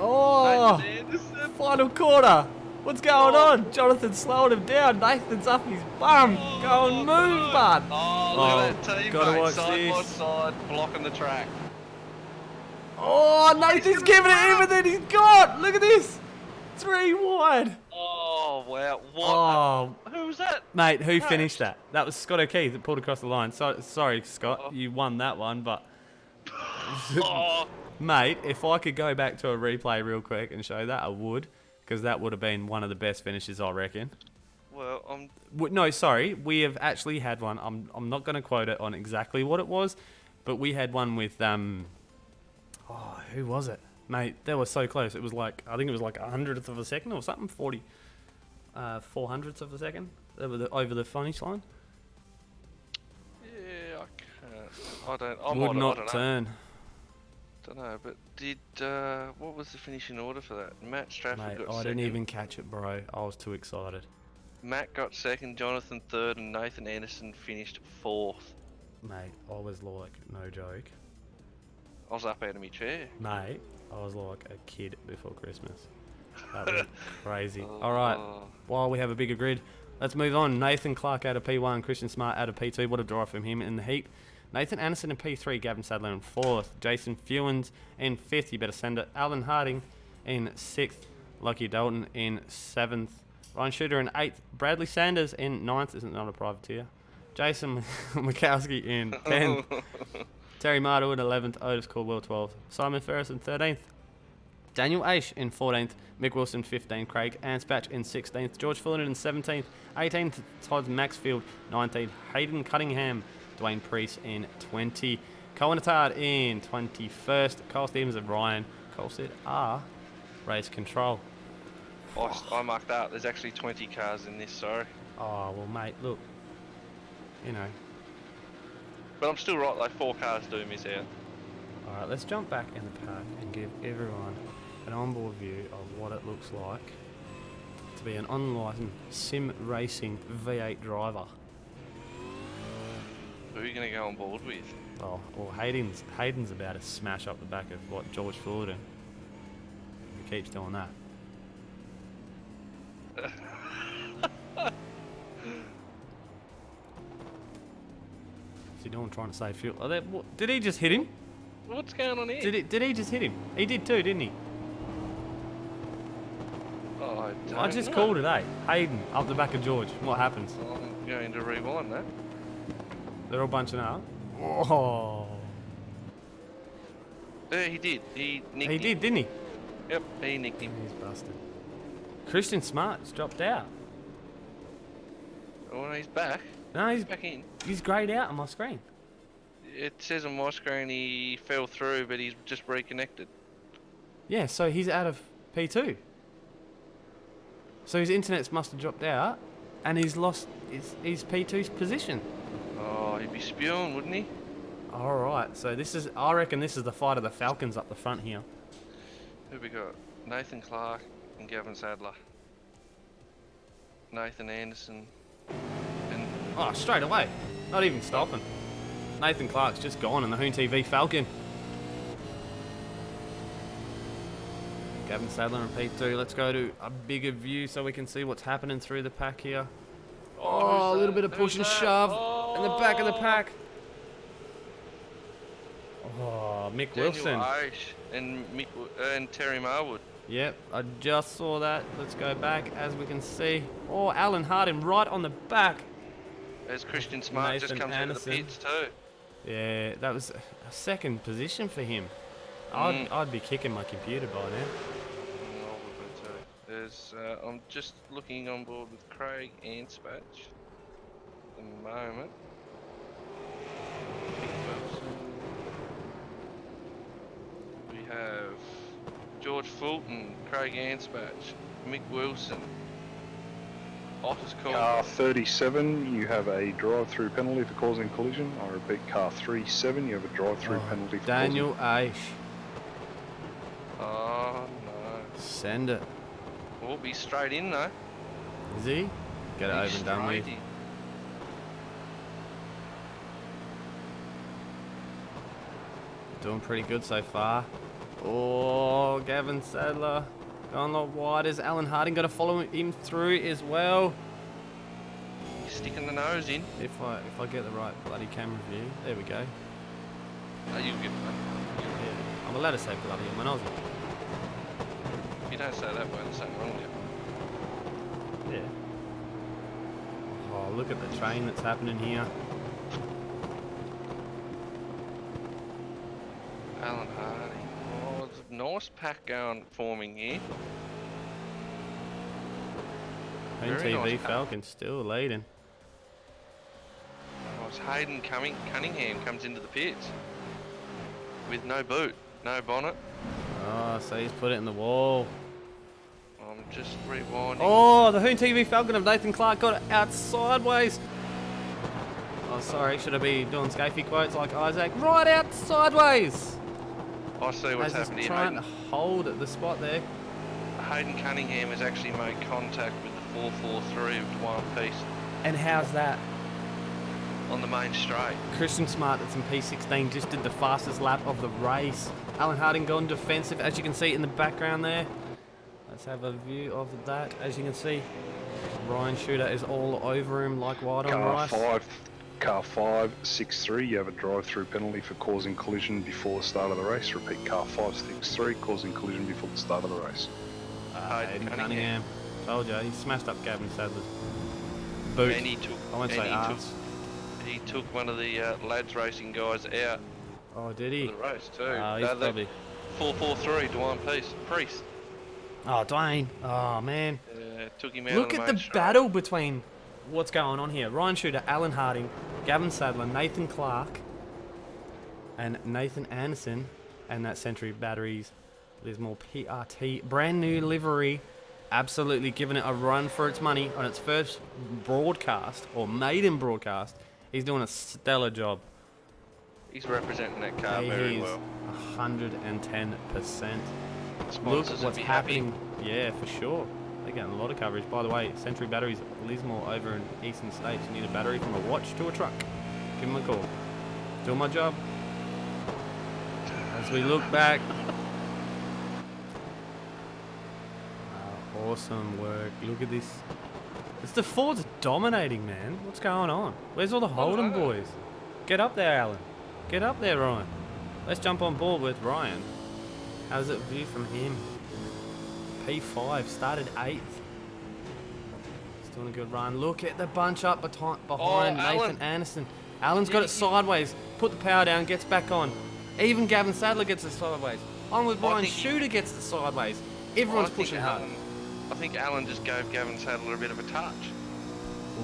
Oh, Nathan Anderson. final quarter. What's going on? Jonathan's slowing him down. Nathan's up his bum. Go and move, bud. Oh, look at that team, gotta mate. watch Side by this. side, blocking the track. Oh, Nathan's giving it him and then he's got. Look at this. 3 wide. Oh, wow. What? Oh, Who was that? mate, who Crash. finished that? That was Scott O'Keefe that pulled across the line. So, sorry, Scott, Oh. you won that one, but... Oh, Mate, if I could go back to a replay real quick and show that, I would, because that would have been one of the best finishes, I reckon. well, I'm... No, sorry, we have actually had one. I'm not going to quote it on exactly what it was, but we had one with oh, who was it, mate? They were so close. It was like, I think it was like 100th of a second or something, 400ths of a second over the finish line. Yeah, I can't... I Would don't not know. turn, Don't know, but did... what was the finishing order for that? Matt Strafford mate. got I second. didn't even catch it, bro. I was too excited, Matt got second, Jonathan third, and Nathan Anderson finished fourth. mate. I was like, no joke, I was up out of my chair. mate. I was like a kid before Christmas. That was crazy. All right. Oh. While we have a bigger grid, let's move on. Nathan Clark out of P1, Christian Smart out of P2. What a drive from him in the heat. Nathan Anderson in P3, Gavin Sadler in 4th, Jason Fewens in 5th, you better send it. Alan Harding in 6th, Lucky Dalton in 7th, Ryan Shooter in 8th, Bradley Sanders in 9th, isn't that a privateer? Jason Mikowski in 10th, Terry Martle in 11th, Otis Caldwell 12th, Simon Ferris in 13th, Daniel Aish in 14th, Mick Wilson 15th, Craig Anspatch in 16th, George Fullerton in 17th, 18th, Todd Maxfield 19th, Hayden Cunningham, Dwayne Priest in 20, Colin Attard in 21st, Kyle Stevens and Ryan Cole said race control. I marked out. There's actually 20 cars in this, sorry. Oh, well, mate, look, you know. But I'm still right, like 4 cars do miss out. All right, let's jump back in the pack and give everyone an onboard view of what it looks like to be an unlicensed sim racing V8 driver. Who are you going to go on board with? Oh, well, Hayden's about to smash up the back of what George Fullerton. He keeps doing that. What's he doing? Trying to save fuel? Did he just hit him? What's going on here? Did he just hit him? He did too, didn't he? Oh, I just know. called it, eh? Hayden up the back of George. What happens? I'm going to rewind that. They're all bunching up. Oh, Yeah, he did. He nicked he him. did, didn't he? Yep, he nicked him. He's busted. Christian Smart's dropped out. Oh, no, he's back. No, He's back in. he's greyed out on my screen. It says on my screen he fell through, but he's just reconnected. Yeah, so he's out of P2. So his internet's must have dropped out, and he's lost his P2's position. Oh, he'd be spewing, wouldn't he? All right, so I reckon this is the fight of the Falcons up the front here. Who we got? Nathan Clark and Gavin Sadler. Nathan Anderson. And Oh, straight away. Not even stopping. Nathan Clark's just gone in the HoonTV Falcon. Gavin Sadler and P2. Let's go to a bigger view so we can see what's happening through the pack here. Oh, a little bit of push and shove in the back of the pack. Oh, Mick Wilson. Daniel Aish and Terry Marwood. Yep, I just saw that. Let's go back as we can see. Oh, Alan Harding right on the back. As Christian Smart Nathan just comes out of the Anderson. pits too. Yeah, that was a second position for him. I'd be kicking my computer by now. I would too. There's, I'm just looking on board with Craig Anspatch at the moment. We have George Fulton, Craig Anspatch, Mick Wilson, Otis Car Caldwell. 37, you have a drive-through penalty for causing collision. I repeat, car 37, you have a drive-through penalty for Daniel Aish. Oh no. Send it. We'll be straight in though. Is he? Get it over He's and done with. straight in. Doing pretty good so far. Oh, Gavin Sadler going a lot wide. Is Alan Harding got to follow him through as well? He's sticking the nose in. If I get the right bloody camera view, there we go. Oh, you'll get that. Yeah, I'm allowed to say bloody in my nozzle. If you don't say that word, there's something wrong with you. Yeah. Oh, look at the train that's happening here. Alan Hardy. Oh, there's a nice pack forming here. Very HoonTV nice pack. Falcon still leading. Oh, it's Hayden Cunningham comes into the pits with no boot, no bonnet. Oh, so he's put it in the wall. I'm just rewinding. Oh, the HoonTV Falcon of Nathan Clark got it out sideways. Oh, sorry, should I be doing Scafey quotes like Isaac? Right out sideways. I see what's As he's happened here. trying to hold at the spot there. Hayden Cunningham has actually made contact with the 443 of one piece And how's that? on the main straight. Christian Smart that's in P16 just did the fastest lap of the race. Alan Harding gone defensive, as you can see in the background there. Let's have a view of that. As you can see, Ryan Shooter is all over him like white on rice. Car 563, you have a drive-through penalty for causing collision before the start of the race. Repeat, car 563, causing collision before the start of the race. Hayden Cunningham. Told you, he smashed up Gavin Sadler's boot. And he took, I won't say arse. he took one of the lads racing guys out Oh, did of he? the race too. He's probably... 443, Dwayne Priest. Oh, Dwayne. Oh, man. Took him out Look on the at main the straight. battle between what's going on here. Ryan Shooter, Alan Harding, Gavin Sadler, Nathan Clark, and Nathan Anderson, and that Century Batteries Lismore PRT. Brand new livery. Absolutely giving it a run for its money on its first broadcast, or maiden broadcast. He's doing a stellar job. He's representing that car very He's well. 110%. Look Sponsors would what's be happy. happening. Yeah, for sure. They're getting a lot of coverage. By the way, Century Batteries, Lismore over in Eastern States. You need a battery from a watch to a truck. Give them a call. Doing my job. As we look back. Wow, awesome work. Look at this. It's the Fords dominating, man. What's going on? Where's all the Holden boys? Get up there, Alan. Get up there, Ryan. Let's jump on board with Ryan. How's it view from him? P5 started 8th. He's doing a good run. Look at the bunch up behind Nathan Alan. Anderson. Alan's got it sideways. Put the power down, gets back on. Even Gavin Sadler gets it sideways. On with Ryan Shooter gets it sideways. Everyone's pushing hard. I think Alan just gave Gavin Sadler a bit of a touch.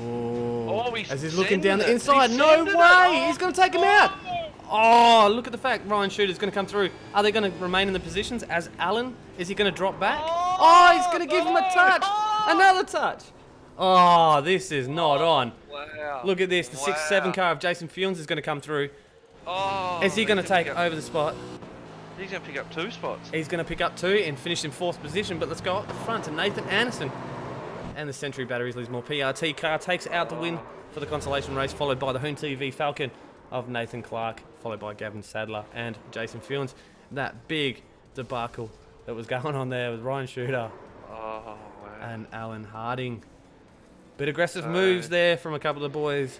Oh, he's as he's looking down the sending it. inside. He's No sending it. way! He's going to take him out. Oh, look at the fact Ryan Shooter's going to come through. Are they going to remain in the positions as Alan? Is he going to drop back? Oh, he's going to give him a touch. Another touch. Oh, this is not on. Wow. Look at this. The 6-7 car of Jason Fields is going to come through. Oh, Is he going to he's gonna take pick up- over the spot? He's going to pick up 2 spots. He's going to pick up 2 and finish in 4th position. But let's go up the front to Nathan Anderson. And the Century Batteries Lismore PRT car takes out the win for the consolation race, followed by the HoonTV Falcon of Nathan Clark, followed by Gavin Sadler and Jason Fields. That big debacle that was going on there with Ryan Shooter Oh, wow. and Alan Harding. Bit aggressive moves there from a couple of boys.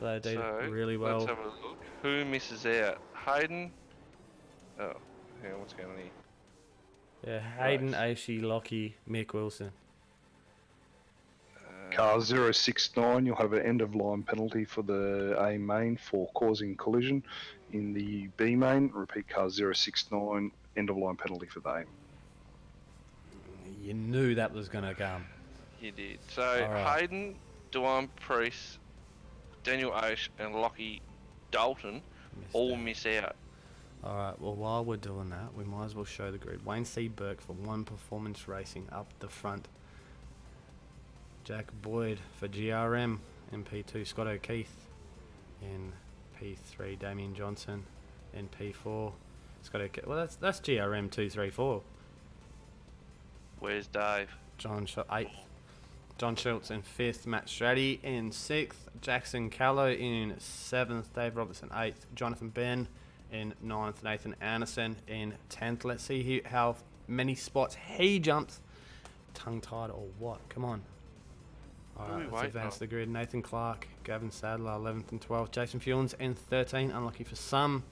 They did really well. Let's have a look. Who misses out? Hayden? Oh, hang on, what's going on here? Yeah, Hayden, Aishi, Lockie, Mick Wilson. Car 069, you'll have an end-of-line penalty for the A main for causing collision. In the B main, repeat, car 069, end-of-line penalty for the A. You knew that was going to come. You did. So, Alright. Hayden, Dwayne Priest, Daniel Osh, and Lockie Dalton all miss out. Alright, well, while we're doing that, we might as well show the grid. Wayne C. Burke for One Performance Racing up the front. Jack Boyd for GRM in P2. Scott O'Keefe in P3. Damien Johnson in P4. Scott O'Keefe. Well, that's GRM 234. Where's Dave? John 8th. John Schultz in 5th. Matt Stratty in 6th. Jackson Callow in 7th. Dave Robertson 8th. Jonathan Ben in 9th. Nathan Anderson in 10th. Let's see how many spots he jumps. Tongue-tied or what? Come on. Alright, let's advance the grid. Nathan Clark, Gavin Sadler, 11th and 12th. Jason Fulans in 13th, unlucky for some.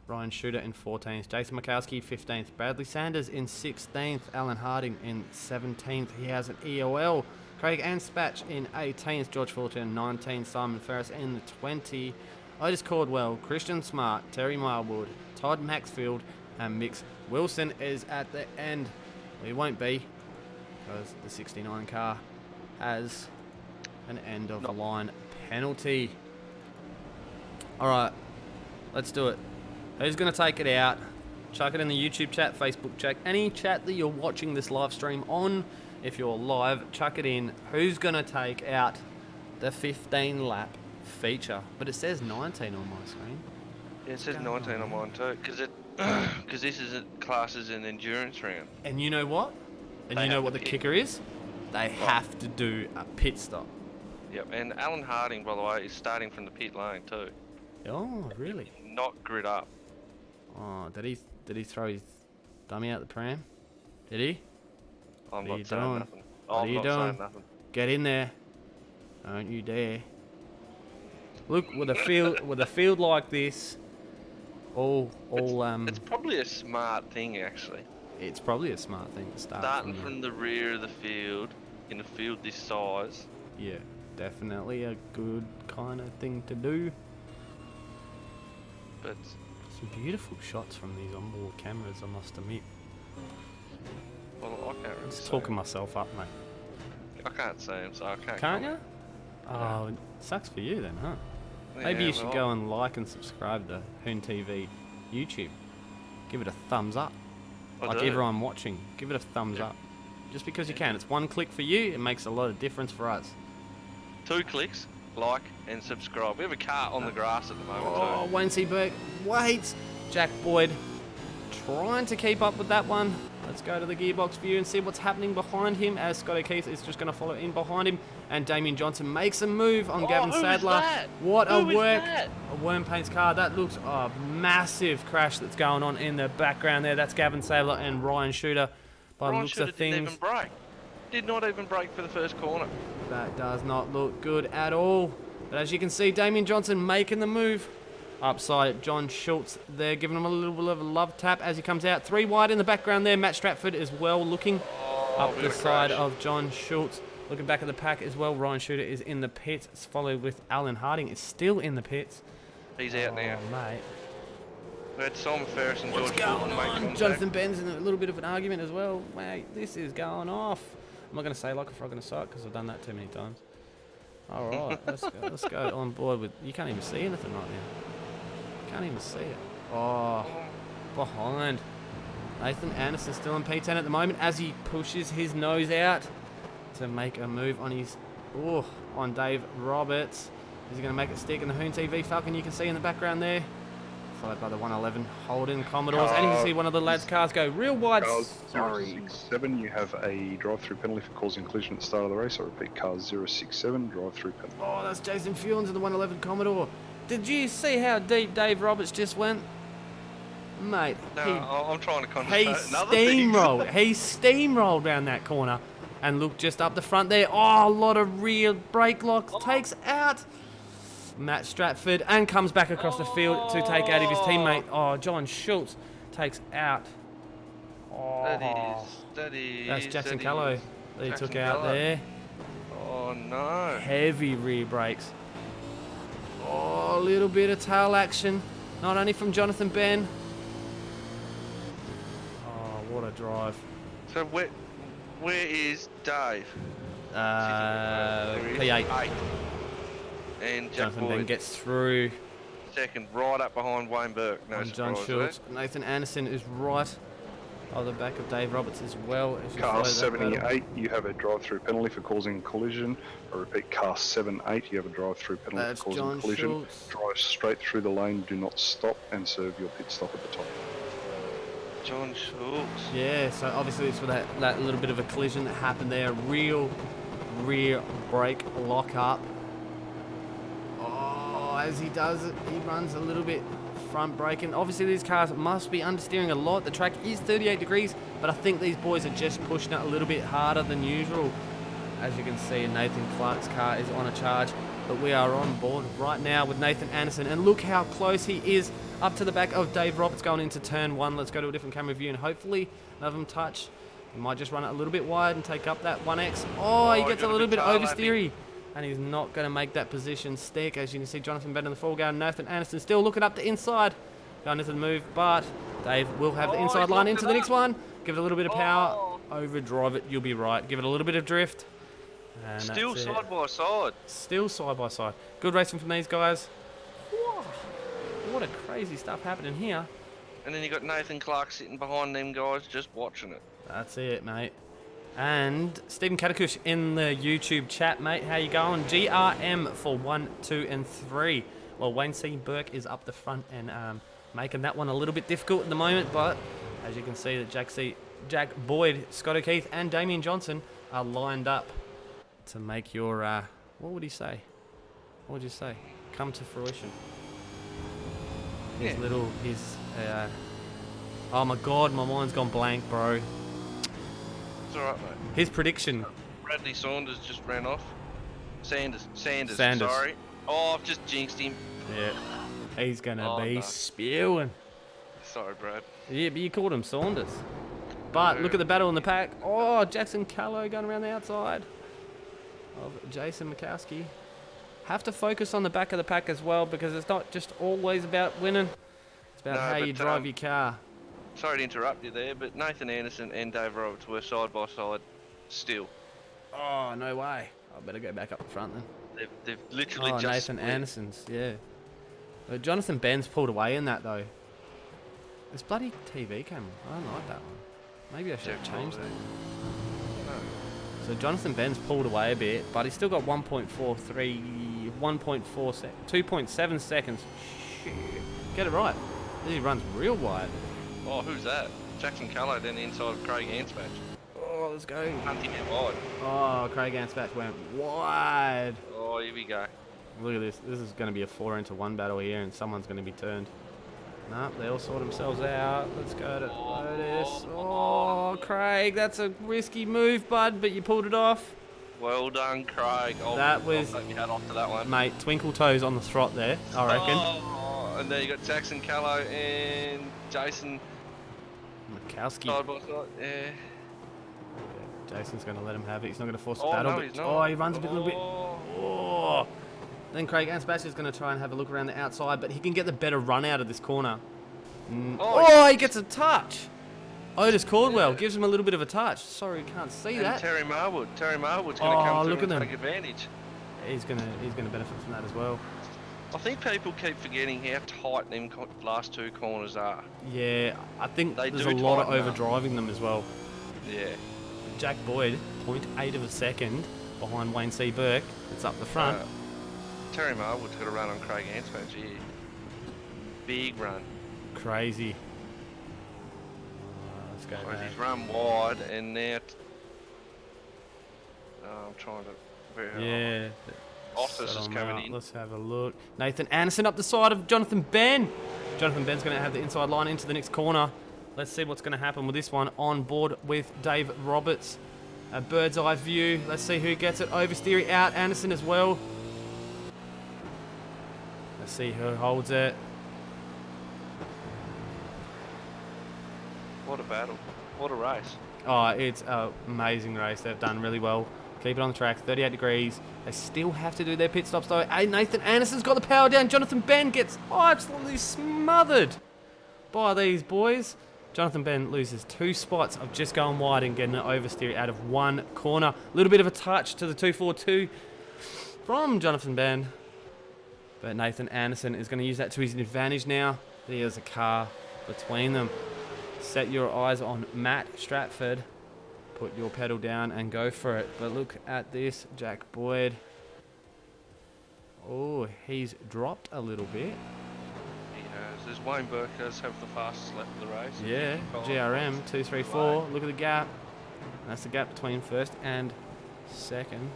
Ryan Shooter in 14th. Jason Mikowski, 15th. Bradley Sanders in 16th. Alan Harding in 17th. He has an EOL. Craig Anspatch in 18th. George Fulton in 19th. Simon Ferris in the 20th. Otis Caldwell, Christian Smart, Terry Marwood, Todd Maxfield, and Mix Wilson is at the end. Well, he won't be, because the 69 car has an end of the line penalty. Alright, let's do it. Who's going to take it out? Chuck it in the YouTube chat, Facebook chat, any chat that you're watching this live stream on. If you're live, chuck it in. Who's going to take out the 15 lap feature? But it says 19 on my screen. Yeah, it says 19 on mine too, because this is class as an endurance round. And you know what? And you know what the kicker is? They have to do a pit stop. Yep, and Alan Harding, by the way, is starting from the pit lane too. Oh, really? Not grid up. Oh, did he throw his dummy out the pram? Did he? I'm What are you not saying doing? nothing. What are I'm you not doing? saying nothing. Get in there. Don't you dare. Look, with a field like this, It's probably a smart thing, actually. it's probably a smart thing to start Starting from from the rear of the field, in a field this size. yeah, definitely a good kind of thing to do. But Some beautiful shots from these onboard cameras, I must admit. well, I can't really Just see talking 'em. myself up, mate. I can't see him, so I can't. Can't you? comment. Oh, it sucks for you then, huh? Yeah, Maybe you should well, go and like and subscribe to HoonTV YouTube. Give it a thumbs up. I Like do. everyone watching, give it a thumbs up. Just because you can. It's one click for you, it makes a lot of difference for us. 2 clicks, like and subscribe. We have a car on the grass at the moment Oh, too. Wayne Seaberg, wait! Jack Boyd trying to keep up with that one. Let's go to the gearbox view and see what's happening behind him as Scott O'Keefe is just going to follow in behind him. And Damien Johnson makes a move on Gavin who is Sadler. that? What a Who is work! that? A Worm Paints car. That looks a massive crash that's going on in the background there. That's Gavin Sadler and Ryan Shooter. By the Ryan looks Shooter of didn't things, even brake. Did not even brake for the first corner. that does not look good at all. But as you can see, Damien Johnson making the move. Upside, John Schultz there, giving him a little bit of a love tap as he comes out. 3 wide in the background there. Matt Stratford as well looking up we the got a side crash. of John Schultz. Looking back at the pack as well. Ryan Shooter is in the pits. It's followed with Alan Harding. Is still in the pits. He's out now. Oh, mate. We had Simon Ferris and George What's going Fulton make on? contact. Jonathan Ben's in a little bit of an argument as well. Mate, this is going off. I'm not going to say like a frog in a sock because I've done that too many times. All right, let's go on board with. You can't even see anything right now. Can't even see it. Oh, behind. Nathan Anderson still in P10 at the moment as he pushes his nose out to make a move on his. On Dave Roberts. Is he going to make it stick in the HoonTV Falcon? You can see in the background there. Followed by the 111 Holden Commodores. And you can see one of the lads' cars go real wide. Cars Sorry. 067, you have a drive-through penalty for causing collision at the start of the race. I repeat, cars 067, drive-through penalty. Oh, that's Jason Fulans in the 111 Commodore. Did you see how deep Dave Roberts just went? Mate, No, I'm trying to he concentrate. Another thing. steamrolled. He steamrolled down that corner and looked just up the front there. Oh, a lot of rear brake locks. Takes out Matt Stratford and comes back across the field to take out of his teammate. Oh, John Schultz takes out. Oh, That is. that's Jackson that Callow is that he Jackson took out Callow. there. Oh no. Heavy rear brakes. Oh, a little bit of tail action. Not only from Jonathan Ben. Oh, what a drive. So where is Dave? There he is. P8. 8. And Jack Jonathan Ben Boyd gets through second, right up behind Wayne Burke. No on John surprise Schultz. Nathan Anderson is right on the back of Dave Roberts as well. As you follow Car that battle. 78, you have a drive-through penalty for causing collision. I repeat, car 78, you have a drive-through penalty That's for causing John collision. Schultz. Drive straight through the lane, do not stop, and serve your pit stop at the top. John Schultz. Yeah, so obviously it's for that little bit of a collision that happened there. Real rear brake lock up. Oh, as he does it, he runs a little bit front braking. Obviously, these cars must be understeering a lot. The track is 38 degrees, but I think these boys are just pushing it a little bit harder than usual. As you can see, Nathan Clark's car is on a charge, but we are on board right now with Nathan Anderson, and look how close he is up to the back of Dave Roberts going into turn 1. Let's go to a different camera view, and hopefully none of them touch. He might just run it a little bit wide and take up that 1X. Oh, he gets a little bit oversteery, and he's not going to make that position stick. As you can see, Jonathan Bennett in the foreground, Nathan Anderson still looking up the inside, going into the move, but Dave will have the inside line into the next one. Give it a little bit of power, overdrive it, you'll be right. Give it a little bit of drift. And still side by side. Still side by side. Good racing from these guys. Whoa. What a crazy stuff happening here. And then you got Nathan Clark sitting behind them guys just watching it. That's it, mate. And Stephen Katakush in the YouTube chat, mate. How you going? GRM for 1, 2, and 3. Well, Wayne C. Burke is up the front and making that one a little bit difficult at the moment. But as you can see, that Jack Boyd, Scott O'Keefe, and Damien Johnson are lined up to make your, what would he say? What would you say? Come to fruition. Yeah. Oh my God, my mind's gone blank, bro. It's alright, mate. His prediction. Bradley Saunders just ran off. Sanders, sorry. Oh, I've just jinxed him. Yeah. He's gonna be no. spewing. Sorry, Brad. Yeah, but you called him Saunders. But look at the battle in the pack. Oh, Jackson Callow going around the outside of Jason Mikowski. Have to focus on the back of the pack as well, because it's not just always about winning. It's about how you drive your car. Sorry to interrupt you there, but Nathan Anderson and Dave Roberts were side by side still. Oh, no way. I better go back up the front then. They've literally just Nathan split. Anderson's, yeah. Jonathan Ben's pulled away in that, though. This bloody TV camera. I don't like that one. Maybe I should have changed that. So Jonathan Ben's pulled away a bit, but he's still got 2.7 seconds. Shit. Get it right. He runs real wide. Oh, who's that? Jackson Callow then inside of Craig Anspach. Oh, let's go. Hunting it wide. Oh, Craig Anspach went wide. Oh, here we go. Look at this. This is going to be a 4-into-1 battle here, and someone's going to be turned. Nope, they all sort themselves out. Let's go to Otis. Oh, Craig, that's a risky move, bud, but you pulled it off. Well done, Craig. That was, I'll take your hat off to that one. Mate, twinkle toes on the throt there, I reckon. Oh, and then you got Jackson Callow and Jason Mikowski. side by side. Yeah. Jason's going to let him have it. He's not going to force Oh, a battle. no, but, he's not. Oh, he runs a little bit. Oh. Then Craig Anspach is going to try and have a look around the outside, but he can get the better run out of this corner. Oh, he gets a touch. Otis Caldwell gives him a little bit of a touch. Sorry, can't see And that. Terry Marwood's going to come through look at and them. take advantage. He's going to benefit from that as well. I think people keep forgetting how tight them last two corners are. Yeah, I think They there's do a lot of tighten up. overdriving them as well. Yeah. Jack Boyd, 0.8 of a second behind Wayne C. Burke. It's up the front. Terry Marwood's got a run on Craig Anspach here. Big run. Crazy. Let's go Well, back. he's run wide and now... I'm trying to... Very hard. Yeah. Otis Settle is him coming out. in. Let's have a look. Nathan Anderson up the side of Jonathan Ben. Jonathan Ben's going to have the inside line into the next corner. Let's see what's going to happen with this one. On board with Dave Roberts. A bird's eye view. Let's see who gets it. Oversteering out. Anderson as well. Let's see who holds it. What a battle. What a race. Oh, it's an amazing race. They've done really well. Keep it on the track. 38 degrees. They still have to do their pit stops though. Hey, Nathan Anderson's got the power down. Jonathan Ben gets absolutely smothered by these boys. Jonathan Ben loses 2 spots of just going wide and getting an oversteer out of one corner. A little bit of a touch to the 242 from Jonathan Ben. But Nathan Anderson is going to use that to his advantage now. There's a car between them. Set your eyes on Matt Stratford. Put your pedal down and go for it. But look at this, Jack Boyd. Oh, he's dropped a little bit. He has. There's Wayne Burke does have the fastest lap of the race. Yeah, GRM 234. Look at the gap. That's the gap between first and second.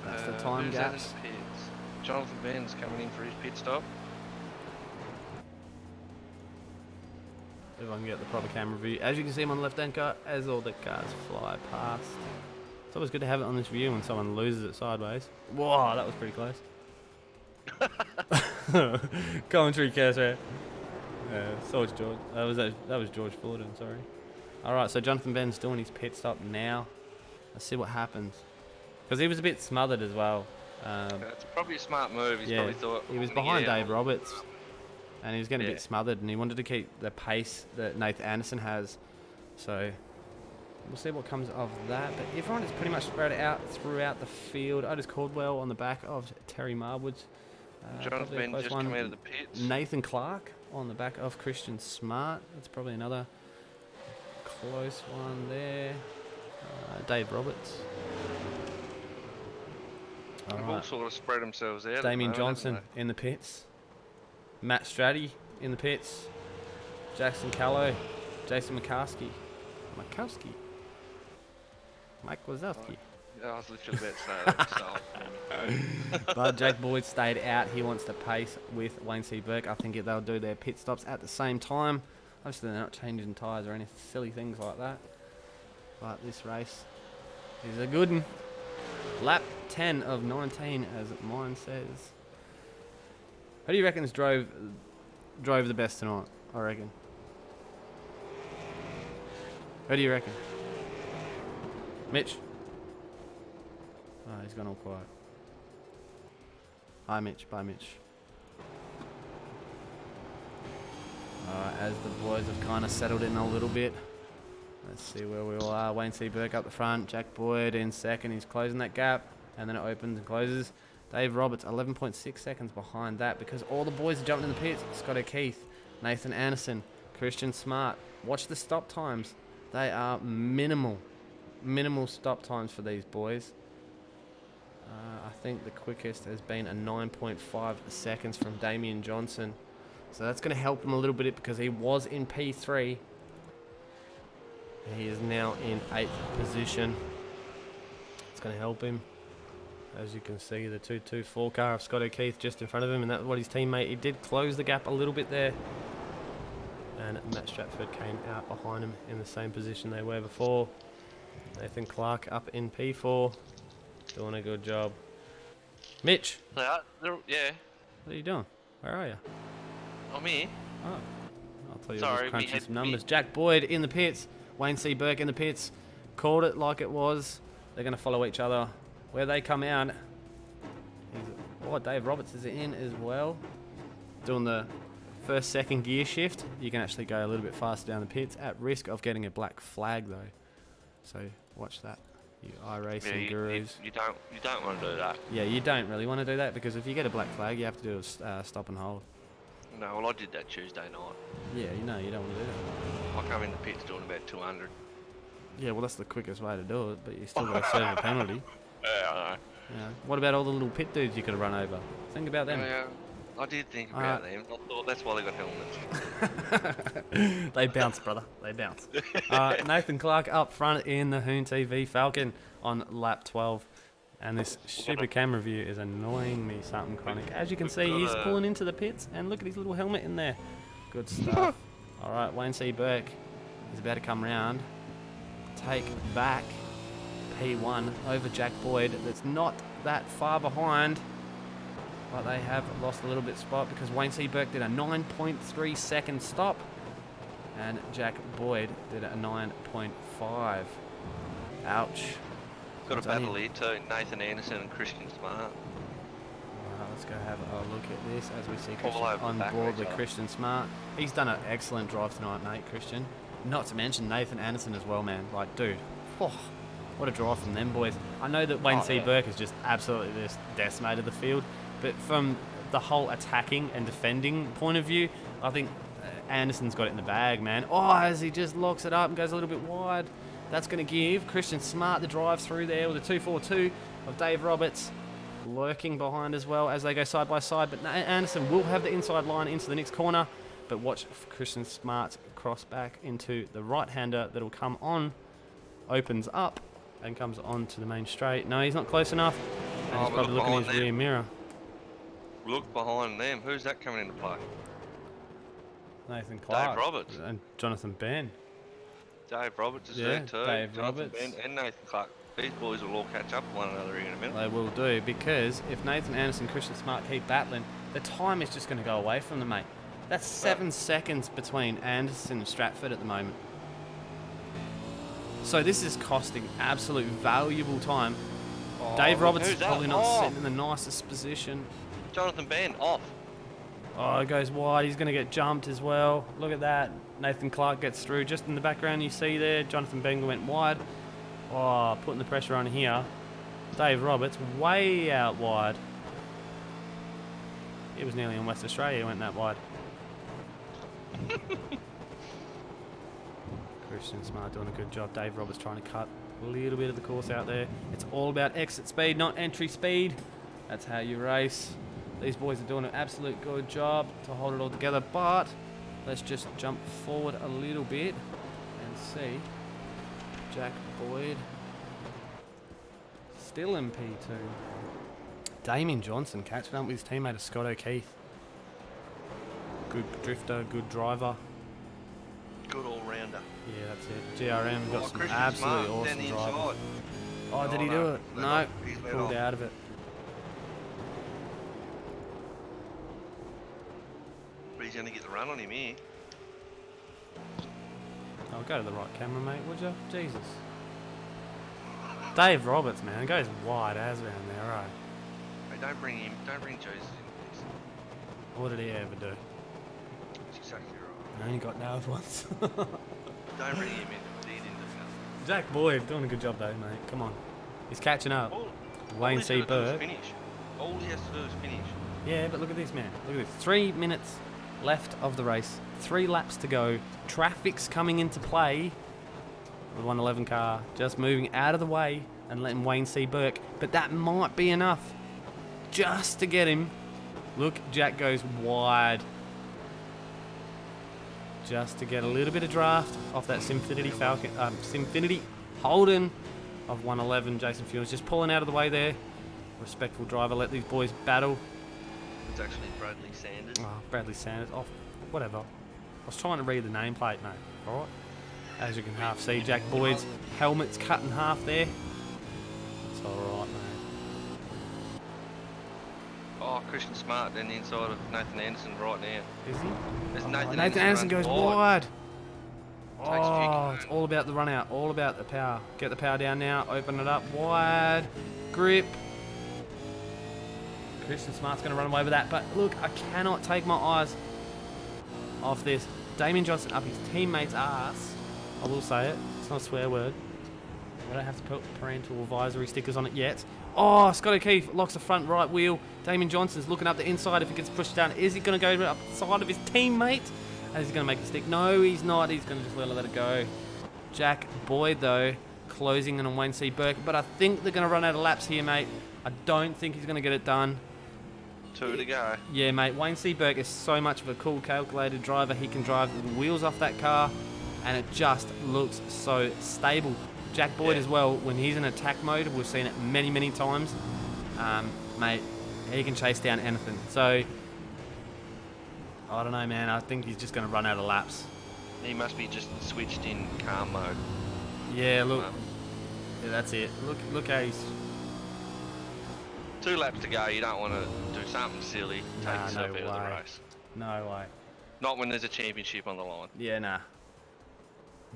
That's the time who's out gaps. of the pits? Jonathan Ben's coming in for his pit stop. If I can get the proper camera view. As you can see, I'm on the left-hand car as all the cars fly past. It's always good to have it on this view when someone loses it sideways. Whoa, that was pretty close. Commentary cursor. So was George. That was George Fullerton, sorry. Alright, so Jonathan Ben's doing his pit stop now. Let's see what happens. Because he was a bit smothered as well. It's probably a smart move. He's Yeah, probably thought. he was "I'm behind gonna get Dave out." Roberts. And he was getting a Yeah. bit smothered, and he wanted to keep the pace that Nathan Anderson has. So we'll see what comes of that. But everyone is pretty much spread out throughout the field. Otis Caldwell on the back of Terry Marwood. Jonathan Probably a Ben close just one. come out of the pits. Nathan Clark on the back of Christian Smart. That's probably another close one there. Dave Roberts. They've all Alright. sort of spread themselves out. at the Damien moment, Johnson haven't in the pits. Matt Stratty in the pits. Jackson Callow. Jason Mikowski. Mike Wazowski. they? Yeah, I was literally about to say that. So. But Jack Boyd stayed out. He wants to pace with Wayne C. Burke. I think they'll do their pit stops at the same time. Obviously, they're not changing tyres or any silly things like that. But this race is a good one. Lap 10 of 19, as mine says. Who do you reckon's drove the best tonight? I reckon. Who do you reckon? Mitch? Oh, he's gone all quiet. Hi, Mitch. Bye, Mitch. Alright, as the boys have kind of settled in a little bit. Let's see where we all are. Wayne C. Burke up the front. Jack Boyd in second. He's closing that gap. And then it opens and closes. Dave Roberts, 11.6 seconds behind that because all the boys are jumping in the pits. Scott O'Keefe, Nathan Anderson, Christian Smart. Watch the stop times. They are minimal. Minimal stop times for these boys. I think the quickest has been a 9.5 seconds from Damien Johnson. So that's going to help him a little bit because he was in P3. He is now in 8th position. It's going to help him. As you can see, the 224 car of Scott O'Keefe just in front of him, and that's what his teammate, he did close the gap a little bit there. And Matt Stratford came out behind him in the same position they were before. Nathan Clark up in P4, doing a good job. Mitch, Yeah. what are you doing? Where are you? I'm here. Oh, I'll tell you, Sorry, I was we crunching had some numbers. me- Jack Boyd in the pits, Wayne C. Burke in the pits. Called it like it was. They're going to follow each other. Where they come out, Dave Roberts is in as well. Doing the first, second gear shift. You can actually go a little bit faster down the pits at risk of getting a black flag though. So watch that, you iRacing gurus. You don't want to do that. Yeah, you don't really want to do that because if you get a black flag, you have to do a stop and hold. No, well I did that Tuesday night. Yeah, you know, you don't want to do that. I come in the pits doing about 200. Yeah, well that's the quickest way to do it, but you still got to serve a penalty. Yeah, I know. Yeah. What about all the little pit dudes you could have run over? Think about them. Yeah, I did think about them. I thought that's why they got helmets. They bounce, brother. They bounce. Nathan Clark up front in the HoonTV Falcon on lap 12. And this stupid camera view is annoying me something chronic. As you can see, he's pulling into the pits, and look at his little helmet in there. Good stuff. All right, Wayne C. Burke is about to come round. Take back P1 over Jack Boyd. That's not that far behind. But they have lost a little bit spot because Wayne C. Burke did a 9.3 second stop. And Jack Boyd did a 9.5. Ouch. Got a battle here too, Nathan Anderson and Christian Smart. Alright, let's go have a look at this as we see All Christian over the on back board of with each other. Christian Smart. He's done an excellent drive tonight, mate, Christian. Not to mention Nathan Anderson as well, man. Like, dude, oh, what a drive from them boys. I know that Wayne C. Burke has just absolutely just decimated the field, but from the whole attacking and defending point of view, I think Anderson's got it in the bag, man. Oh, as he just locks it up and goes a little bit wide. That's going to give Christian Smart the drive through there with a 242 of Dave Roberts lurking behind as well as they go side by side. But Anderson will have the inside line into the next corner. But watch Christian Smart cross back into the right-hander that'll come on, opens up, and comes on to the main straight. No, he's not close enough. And he's probably looking in his rear mirror. Look behind them. Who's that coming into play? Nathan Clark. Dave Roberts. And Jonathan Ben. Dave Roberts is Yeah, there too. Dave Jonathan Roberts. Ben and Nathan Clark. These boys will all catch up with one another in a minute. They will do, because if Nathan Anderson and Christian Smart keep battling, the time is just going to go away from them, mate. That's 7 seconds between Anderson and Stratford at the moment. So this is costing absolute valuable time. Dave Roberts is who's that? probably not Oh. sitting in the nicest position. Jonathan Ben off. Oh, it goes wide. He's going to get jumped as well. Look at that. Nathan Clark gets through. Just in the background, you see there, Jonathan Bengal went wide. Oh, putting the pressure on here. Dave Roberts way out wide. It was nearly in West Australia. He went that wide. Christian Smart doing a good job. Dave Roberts trying to cut a little bit of the course out there. It's all about exit speed, not entry speed. That's how you race. These boys are doing an absolute good job to hold it all together, but let's just jump forward a little bit and see. Jack Boyd still in P2. Damien Johnson catching up with his teammate Scott O'Keefe. Good drifter, good driver. Good all-rounder. Yeah, that's it. GRM got some Christian absolutely Smart, awesome down the drivers. inside. Oh, did he no, do it? let No, off. He's let pulled off. out of it. But he's going to get the run on him here. Oh, go to the right camera, mate, would you? Jesus. Dave Roberts, man, goes wide as around there, right? Hey, don't bring Jesus in this. What did he ever do? That's exactly right. I only got nailed once. Don't bring him in. Lead into nothing. Jack Boyd doing a good job though, mate. Come on. He's catching up. All Wayne he's C. gotta do is Burke. finish. All he has to do is finish. Yeah, but look at this, man. Look at this. 3 minutes left of the race. 3 laps to go. Traffic's coming into play. The 111 car just moving out of the way and letting Wayne C. Burke. But that might be enough just to get him. Look, Jack goes wide. Just to get a little bit of draft off that SimFinity Falcon, SimFinity Holden of 111. Jason Fields just pulling out of the way there. Respectful driver, let these boys battle. It's actually Bradley Sanders. Oh, Bradley Sanders, off, whatever. I was trying to read the nameplate, mate. All right. As you can half see, Jack Boyd's helmet's cut in half there. It's all right, mate. Oh, Christian Smart down the inside of Nathan Anderson right now. Is he? There's Oh, Nathan Nathan Anderson runs goes wide. Takes a few Oh, it's all about the run out, all about the power. Get the power down now, open it up wide, grip. Christian Smart's going to run away with that, but look, I cannot take my eyes off this. Damien Johnson up his teammate's ass. I will say it, it's not a swear word. I don't have to put parental advisory stickers on it yet. Oh, Scott O'Keefe locks the front right wheel. Damien Johnson's looking up the inside if he gets pushed down. Is he going to go up the side of his teammate? And is he going to make a stick? No, he's not. He's going to just let it go. Jack Boyd, though, closing in on Wayne C. Burke. But I think they're going to run out of laps here, mate. I don't think he's going to get it done. 2 to go. Yeah, mate. Wayne C. Burke is so much of a cool, calculated driver. He can drive the wheels off that car, and it just looks so stable. Jack Boyd as well, when he's in attack mode, we've seen it many, many times. Mate, he can chase down anything. So, I don't know, man. I think he's just going to run out of laps. He must be just switched in car mode. Yeah, look. Yeah, that's it. Look how he's... 2 laps to go. You don't want to do something silly. Take Nah, yourself no out of the way. race. No way. Not when there's a championship on the line. Yeah, nah.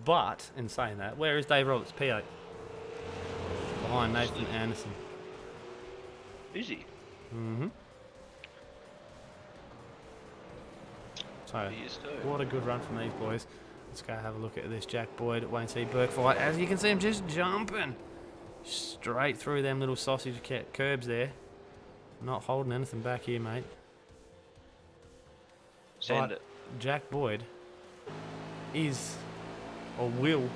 But, in saying that, where is Dave Roberts, P8? Behind Nathan Anderson. Is he? Mm-hmm. So, He is too. what a good run from these boys. Let's go have a look at this Jack Boyd, Wayne C. Burke fight. As you can see, I'm just jumping straight through them little sausage curbs there. Not holding anything back here, mate. Send But it. Jack Boyd is, or will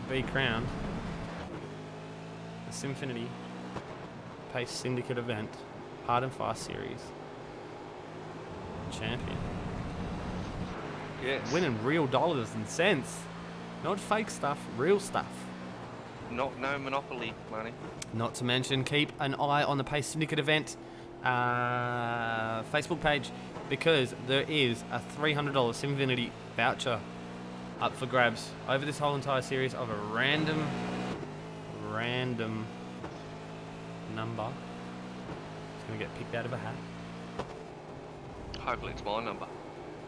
be crowned the SimFinity Pace Syndicate event Hard and Fast Series champion. Yes. Winning real dollars and cents. Not fake stuff, real stuff. no monopoly money. Not to mention, keep an eye on the Pace Syndicate event Facebook page, because there is a $300 SimFinity voucher up for grabs over this whole entire series of a random number. It's going to get picked out of a hat. Hopefully it's my number.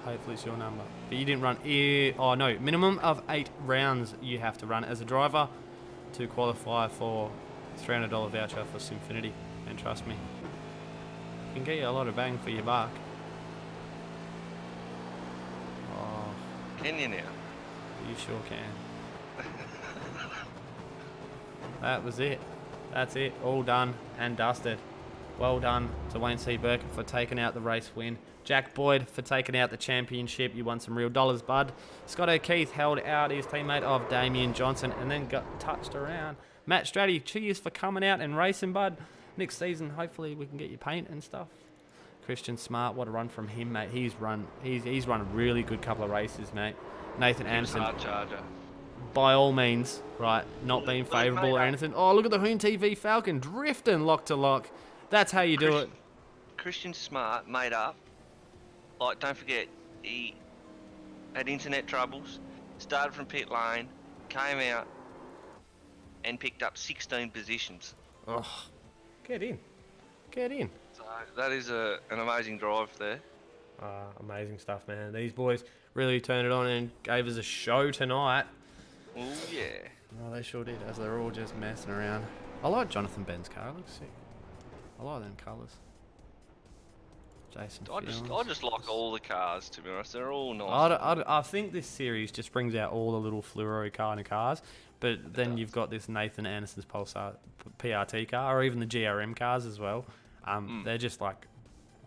Hopefully it's your number. But you didn't run... Oh, no. Minimum of 8 rounds you have to run as a driver to qualify for $300 voucher for SimFinity. And trust me, it can get you a lot of bang for your buck. Oh, Can you now? you sure can. That was it. That's it. All done and dusted. Well done to Wayne C. Burke for taking out the race win. Jack Boyd for taking out the championship. You won some real dollars, bud. Scott O'Keefe held out his teammate of Damien Johnson and then got touched around. Matt Stratty, cheers for coming out and racing, bud. Next season, hopefully we can get you paint and stuff. Christian Smart, what a run from him, mate. He's run a really good couple of races, mate. Nathan Anderson, Hard charger. by all means, right, not being favourable or anything. Oh, look at the HoonTV Falcon drifting lock to lock. That's how you do it. Christian Smart made up. Like, don't forget, he had internet troubles, started from pit lane, came out, and picked up 16 positions. Oh, get in. Get in. So that is an amazing drive there. Amazing stuff, man. These boys really turned it on and gave us a show tonight. Oh yeah. Oh, they sure did, as they're all just messing around. I like Jonathan Ben's car. It looks sick. I like them colours. Jason I just like all the cars, to be honest. They're all nice. I think this series just brings out all the little fluoro kind of cars, but then you've got this Nathan Anderson's Pulsar PRT car, or even the GRM cars as well. They're just like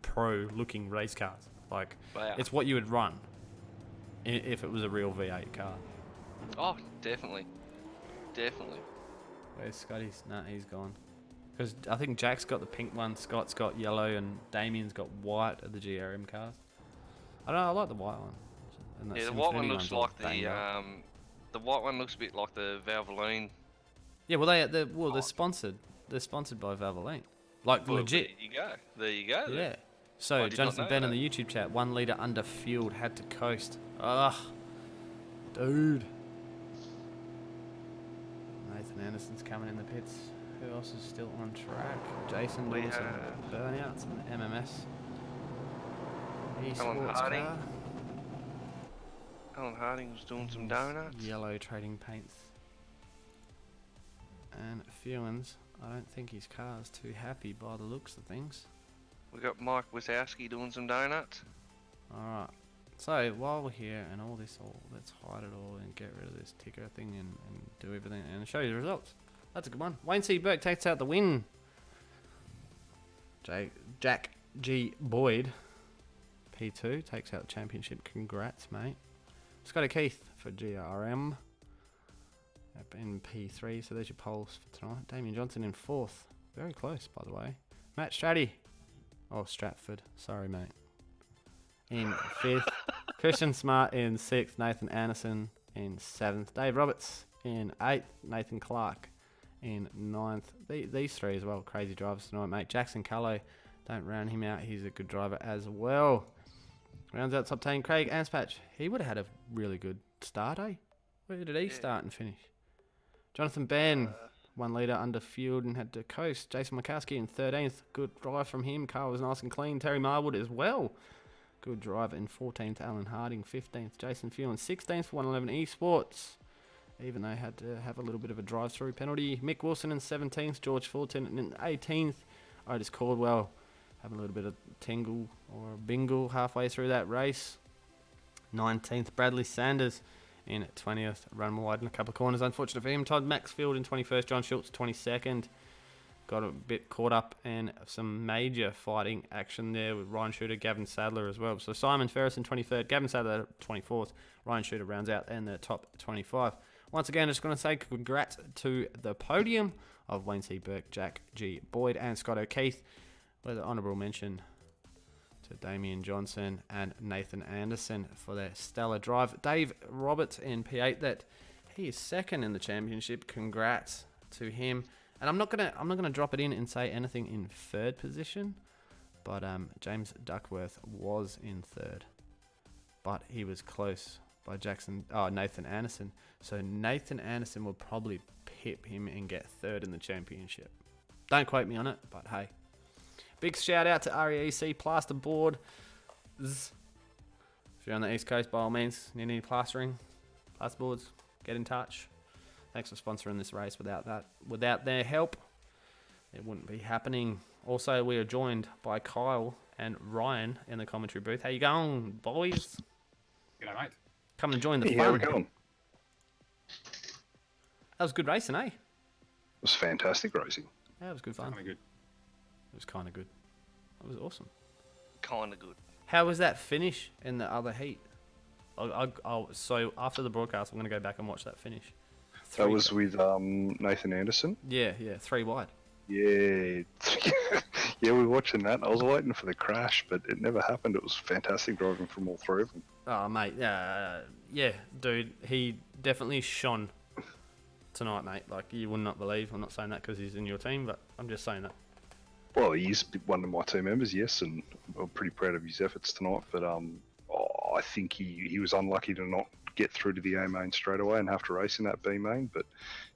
pro-looking race cars. Like, Wow. it's what you would run if it was a real V8 car. Oh, definitely. Definitely. Where's Scotty's? Nah, he's gone. Because I think Jack's got the pink one, Scott's got yellow, and Damien's got white of the GRM cars. I don't know, I like the white one. And that Yeah, the white one SimFinity looks one's all like banged up. the white one looks a bit like the Valvoline. Yeah, well they're sponsored. They're sponsored by Valvoline. Like, Well, legit. There you go. There you go. then. Yeah. I So did not Jonathan know Ben in that. the YouTube chat, 1 litre under fueled, had to coast. Ugh. Dude. Nathan Anderson's coming in the pits. Who else is still on track? Jason We doing some have burnouts in the MMS. Alan Esports Harding. car. Alan Harding was doing some donuts. Yellow trading paints. And Fewens, I don't think his car's too happy by the looks of things. We got Mike Wazowski doing some donuts. Alright, so while we're here and all this, let's hide it all and get rid of this ticker thing and do everything and show you the results. That's a good one. Wayne C. Burke takes out the win. Jack G. Boyd, P2, takes out the championship. Congrats, mate. Scott O'Keefe for GRM up in P3, so there's your polls for tonight. Damien Johnson in 4th. Very close, by the way. Matt Stratty. Oh, Stratford. Sorry, mate. In 5th. Christian Smart in 6th. Nathan Anderson in 7th. Dave Roberts in 8th. Nathan Clark in 9th. These three as well. Crazy drivers tonight, mate. Jackson Callow. Don't round him out. He's a good driver as well. Rounds out top 10. Craig Anspatch. He would have had a really good start, eh? Where did he start and finish? Jonathan Ben. 1 litre under fueled and had to coast. Jason Mikowski in 13th. Good drive from him. Car was nice and clean. Terry Marwood as well. Good drive in 14th. Alan Harding 15th. Jason Fuel in 16th for 111 Esports. Even though he had to have a little bit of a drive-through penalty. Mick Wilson in 17th. George Fulton in 18th. Otis Caldwell having a little bit of tingle or bingle halfway through that race. 19th. Bradley Sanders in 20th. Run wide in a couple of corners. Unfortunate for him. Todd Maxfield in 21st. John Schultz 22nd. Got a bit caught up in some major fighting action there with Ryan Shooter, Gavin Sadler as well. So Simon Ferris in 23rd. Gavin Sadler 24th. Ryan Shooter rounds out in the top 25. Once again, just going to say congrats to the podium of Wayne C. Burke, Jack G. Boyd and Scott O'Keefe. With an honourable mention to Damien Johnson and Nathan Anderson for their stellar drive. Dave Roberts in P8, that he is second in the championship. Congrats to him. And I'm not gonna drop it in and say anything in third position, but James Duckworth was in third, but he was close by Nathan Anderson. So Nathan Anderson will probably pip him and get third in the championship. Don't quote me on it, but hey. Big shout out to RAEC Plasterboards. If you're on the East Coast, by all means, you need plastering, plasterboards, get in touch. Thanks for sponsoring this race. Without their help, it wouldn't be happening. Also, we are joined by Kyle and Ryan in the commentary booth. How you going, boys? G'day, mate. Come and join the Hey, fun. how we going? That was good racing, eh? It was fantastic racing. Yeah, it was good fun. Kinda good. It was kind of good. It was awesome. Kind of good. How was that finish in the other heat? So after the broadcast, I'm going to go back and watch that finish. That was with Nathan Anderson. Yeah, 3 wide. Yeah, yeah, we were watching that. I was waiting for the crash, but it never happened. It was fantastic driving from all three of them. Oh, mate, yeah, dude, he definitely shone tonight, mate. Like, you would not believe. I'm not saying that because he's in your team, but I'm just saying that. Well, he's one of my team members, yes, and I'm pretty proud of his efforts tonight. But I think he was unlucky to not get through to the A main straight away and have to race in that B main. But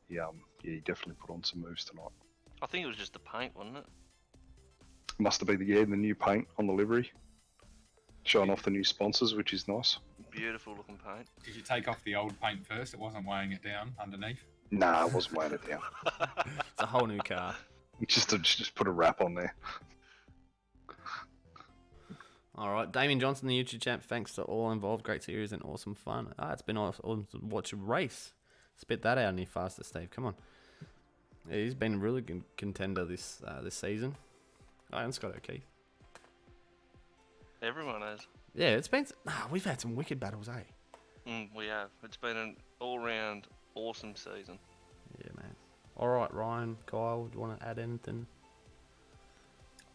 yeah, he definitely put on some moves tonight. I think it was just the paint, wasn't it? Must have been the new paint on the livery, showing off the new sponsors, which is nice. Beautiful looking paint. Did you take off the old paint first? It wasn't weighing it down underneath? Nah, I wasn't weighing it down. It's a whole new car. Just put a wrap on there. All right, Damien Johnson, the YouTube champ. Thanks to all involved. Great series and awesome fun. It's been awesome to watch a race. Spit that out any faster, Steve. Come on. Yeah, he's been a really good contender this season. And Scott O'Keefe. Everyone has. Yeah, it's been. We've had some wicked battles, eh? We have. It's been an all-round awesome season. Yeah, man. All right, Ryan, Kyle, do you want to add anything?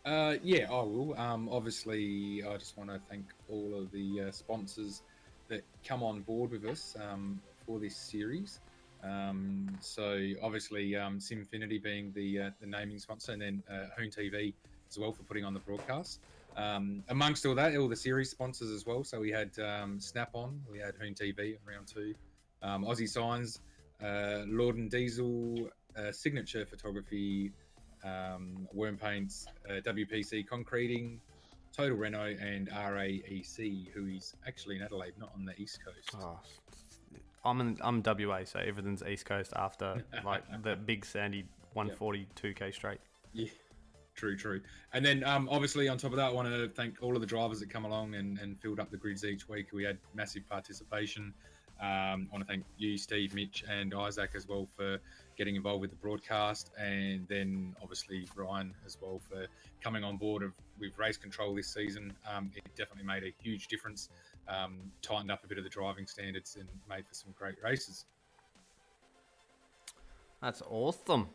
Yeah, I will. Obviously, I just want to thank all of the sponsors that come on board with us for this series. So obviously, SimFinity being the naming sponsor, and then HoonTV as well for putting on the broadcast. Amongst all that, all the series sponsors as well. So we had Snap-on, we had HoonTV in round 2, Aussie Signs, Lord and Diesel, Signature Photography, Worm Paints, WPC Concreting, Total Reno, and RAEC, who is actually in Adelaide, not on the East Coast. Oh, I'm WA, so everything's East Coast after like the big sandy 142k straight. Yeah, true. And then obviously on top of that, I want to thank all of the drivers that come along and filled up the grids each week. We had massive participation. I want to thank you, Steve, Mitch, and Isaac as well for getting involved with the broadcast, and then obviously Ryan as well for coming on board with race control this season. It definitely made a huge difference, tightened up a bit of the driving standards, and made for some great races. That's awesome.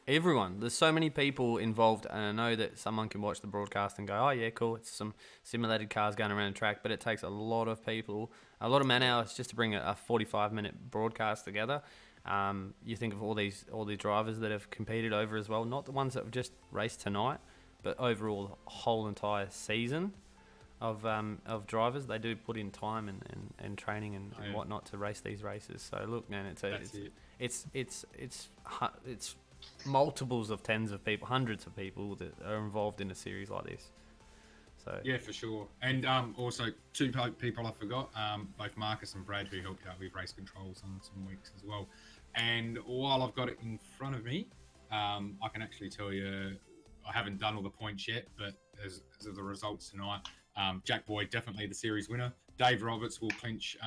Everyone, there's so many people involved, and I know that someone can watch the broadcast and go, oh yeah, cool, it's some simulated cars going around the track, but it takes a lot of people, a lot of man hours just to bring a 45-minute broadcast together. You think of all these drivers that have competed over as well, not the ones that have just raced tonight, but overall the whole entire season of drivers. They do put in time and training and whatnot to race these races. So look, man, it's multiples of tens of people, hundreds of people that are involved in a series like this. So yeah, for sure. And also 2 people I forgot, both Marcus and Brad, who helped out with race controls on some weeks as well. And while I've got it in front of me, I can actually tell you I haven't done all the points yet, but as of the results tonight, Jack Boyd definitely the series winner. Dave Roberts will clinch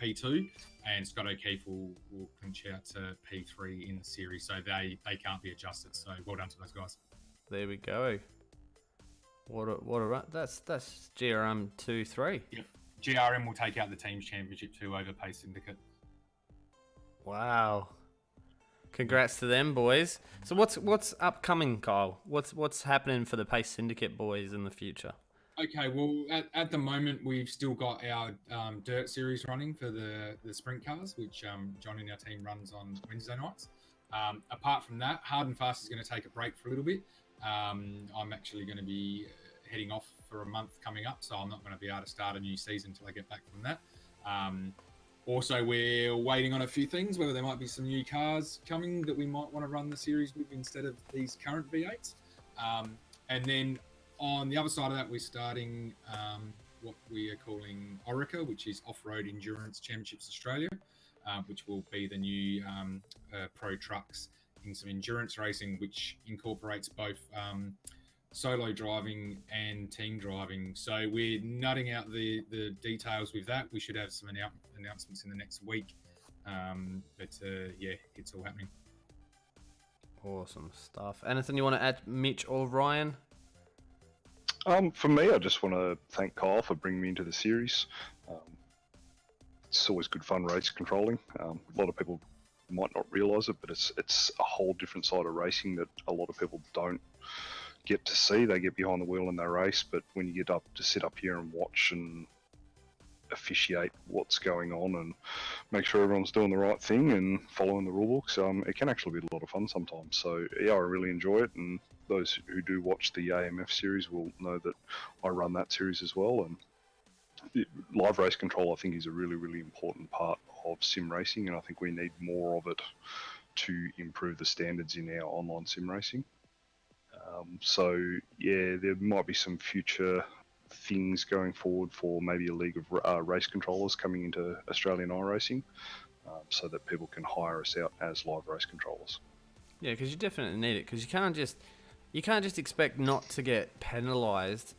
P2, and Scott O'Keefe will clinch out to P3 in the series. So they can't be adjusted. So well done to those guys. there we go. What a run. That's GRM 2-3. Yep. GRM will take out the teams championship 2 over Pace Syndicate. Wow. Congrats to them, boys. So what's upcoming, Kyle? What's happening for the Pace Syndicate boys in the future? Okay, well, at the moment, we've still got our dirt series running for the sprint cars, which John and our team runs on Wednesday nights. Apart from that, Hard and Fast is going to take a break for a little bit. I'm actually going to be heading off for a month coming up, so I'm not going to be able to start a new season until I get back from that. Also, we're waiting on a few things, whether there might be some new cars coming that we might want to run the series with instead of these current V8s. And then on the other side of that, we're starting what we are calling ORICA, which is Off-Road Endurance Championships Australia, which will be the new pro trucks in some endurance racing, which incorporates both solo driving and team driving. So we're nutting out the details with that. We should have some announcements in the next week. Yeah, it's all happening. Awesome stuff. Anything you want to add, Mitch or Ryan? For me, I just want to thank Kyle for bringing me into the series. It's always good fun race controlling. A lot of people might not realise it, but it's a whole different side of racing that a lot of people don't get to see. They get behind the wheel and they race, but when you get up to sit up here and watch and officiate what's going on and make sure everyone's doing the right thing and following the rule books, it can actually be a lot of fun sometimes. So yeah, I really enjoy it, and those who do watch the AMF series will know that I run that series as well. And live race control, I think, is a really, really important part of sim racing, and I think we need more of it to improve the standards in our online sim racing. So yeah, there might be some future things going forward for maybe a league of race controllers coming into Australian iRacing, so that people can hire us out as live race controllers. Yeah, because you definitely need it, because you can't just expect not to get penalised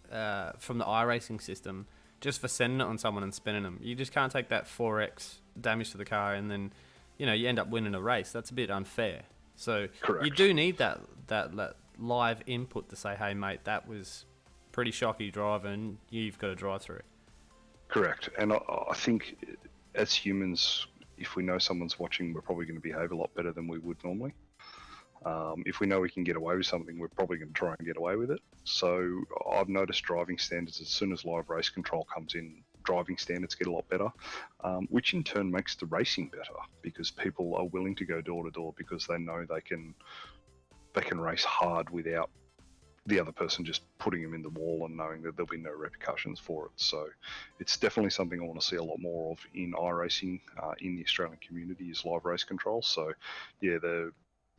from the iRacing system just for sending it on someone and spinning them. You just can't take that 4x damage to the car and then you end up winning a race. That's a bit unfair. So Correct. You do need that live input to say, hey mate, that was pretty shocky driving, you've got to drive through it. Correct. And I think as humans, if we know someone's watching, we're probably going to behave a lot better than we would normally. If we know we can get away with something, we're probably going to try and get away with it. So I've noticed driving standards, as soon as live race control comes in, driving standards get a lot better, which in turn makes the racing better, because people are willing to go door to door because they know they can race hard without the other person just putting them in the wall and knowing that there'll be no repercussions for it. So it's definitely something I want to see a lot more of in iRacing in the Australian community, is live race control. So yeah,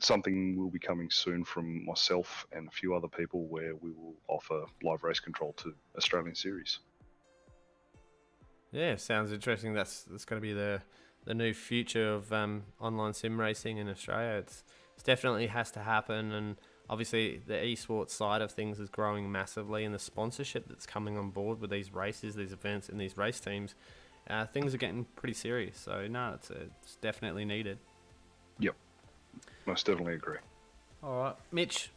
something will be coming soon from myself and a few other people where we will offer live race control to Australian series. Yeah, sounds interesting. That's going to be the new future of online sim racing in Australia. It's definitely has to happen, and obviously the esports side of things is growing massively, and the sponsorship that's coming on board with these races, these events, and these race teams, things are getting pretty serious. So no, it's definitely needed. Yep, most definitely agree. All right, Mitch.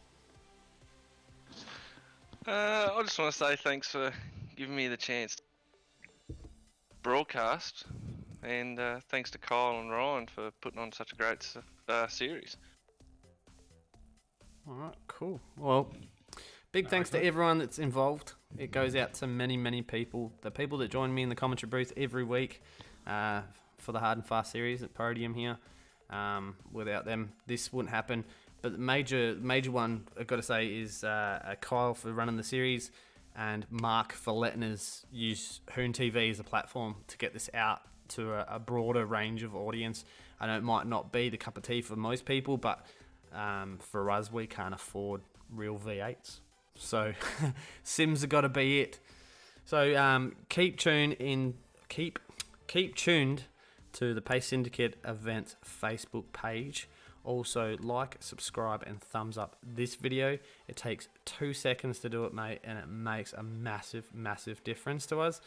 I just want to say thanks for giving me the chance to broadcast, and thanks to Kyle and Ryan for putting on such a great series. All right, cool. Well, big thanks to everyone that's involved. It goes out to many, many people. The people that join me in the commentary booth every week for the Hard and Fast series at Podium here. Without them, this wouldn't happen. But the major one I've got to say is Kyle for running the series, and Mark for letting us use HoonTV as a platform to get this out to a broader range of audience. I know it might not be the cup of tea for most people, but for us, we can't afford real V8s. So Sims have got to be it. So keep tuned to the Pace Syndicate events Facebook page. Also, like, subscribe, and thumbs up this video. It takes 2 seconds to do it, mate, and it makes a massive, massive difference to us.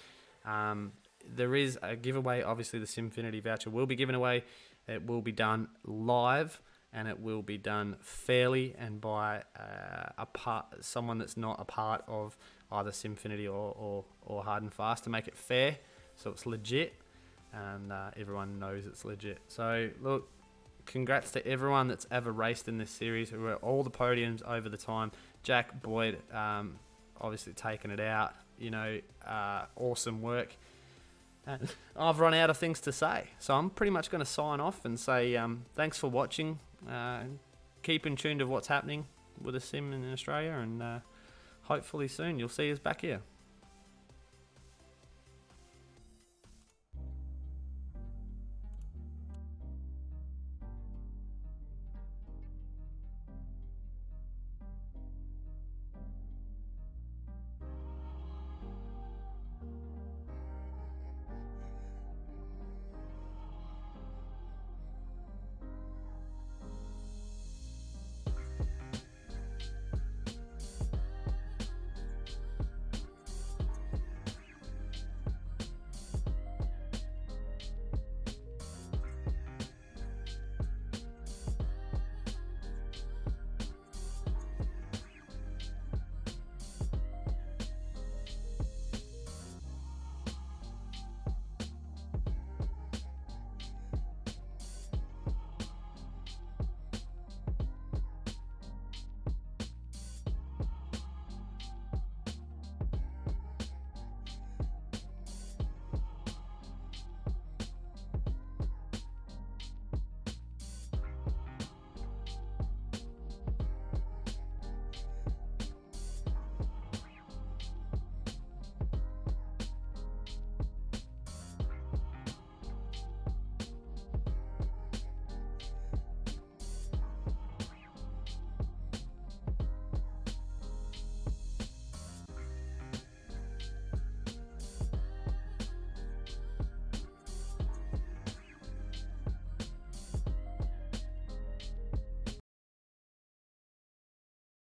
There is a giveaway. Obviously, the SimFinity voucher will be given away. It will be done live, and it will be done fairly and by someone that's not a part of either SimFinity or Hard and Fast, to make it fair, so it's legit, and everyone knows it's legit. So, look, congrats to everyone that's ever raced in this series, who were all the podiums over the time. Jack Boyd, obviously taking it out. awesome work. And I've run out of things to say, so I'm pretty much going to sign off and say thanks for watching. Keep in tune to what's happening with the sim in Australia, and hopefully soon you'll see us back here.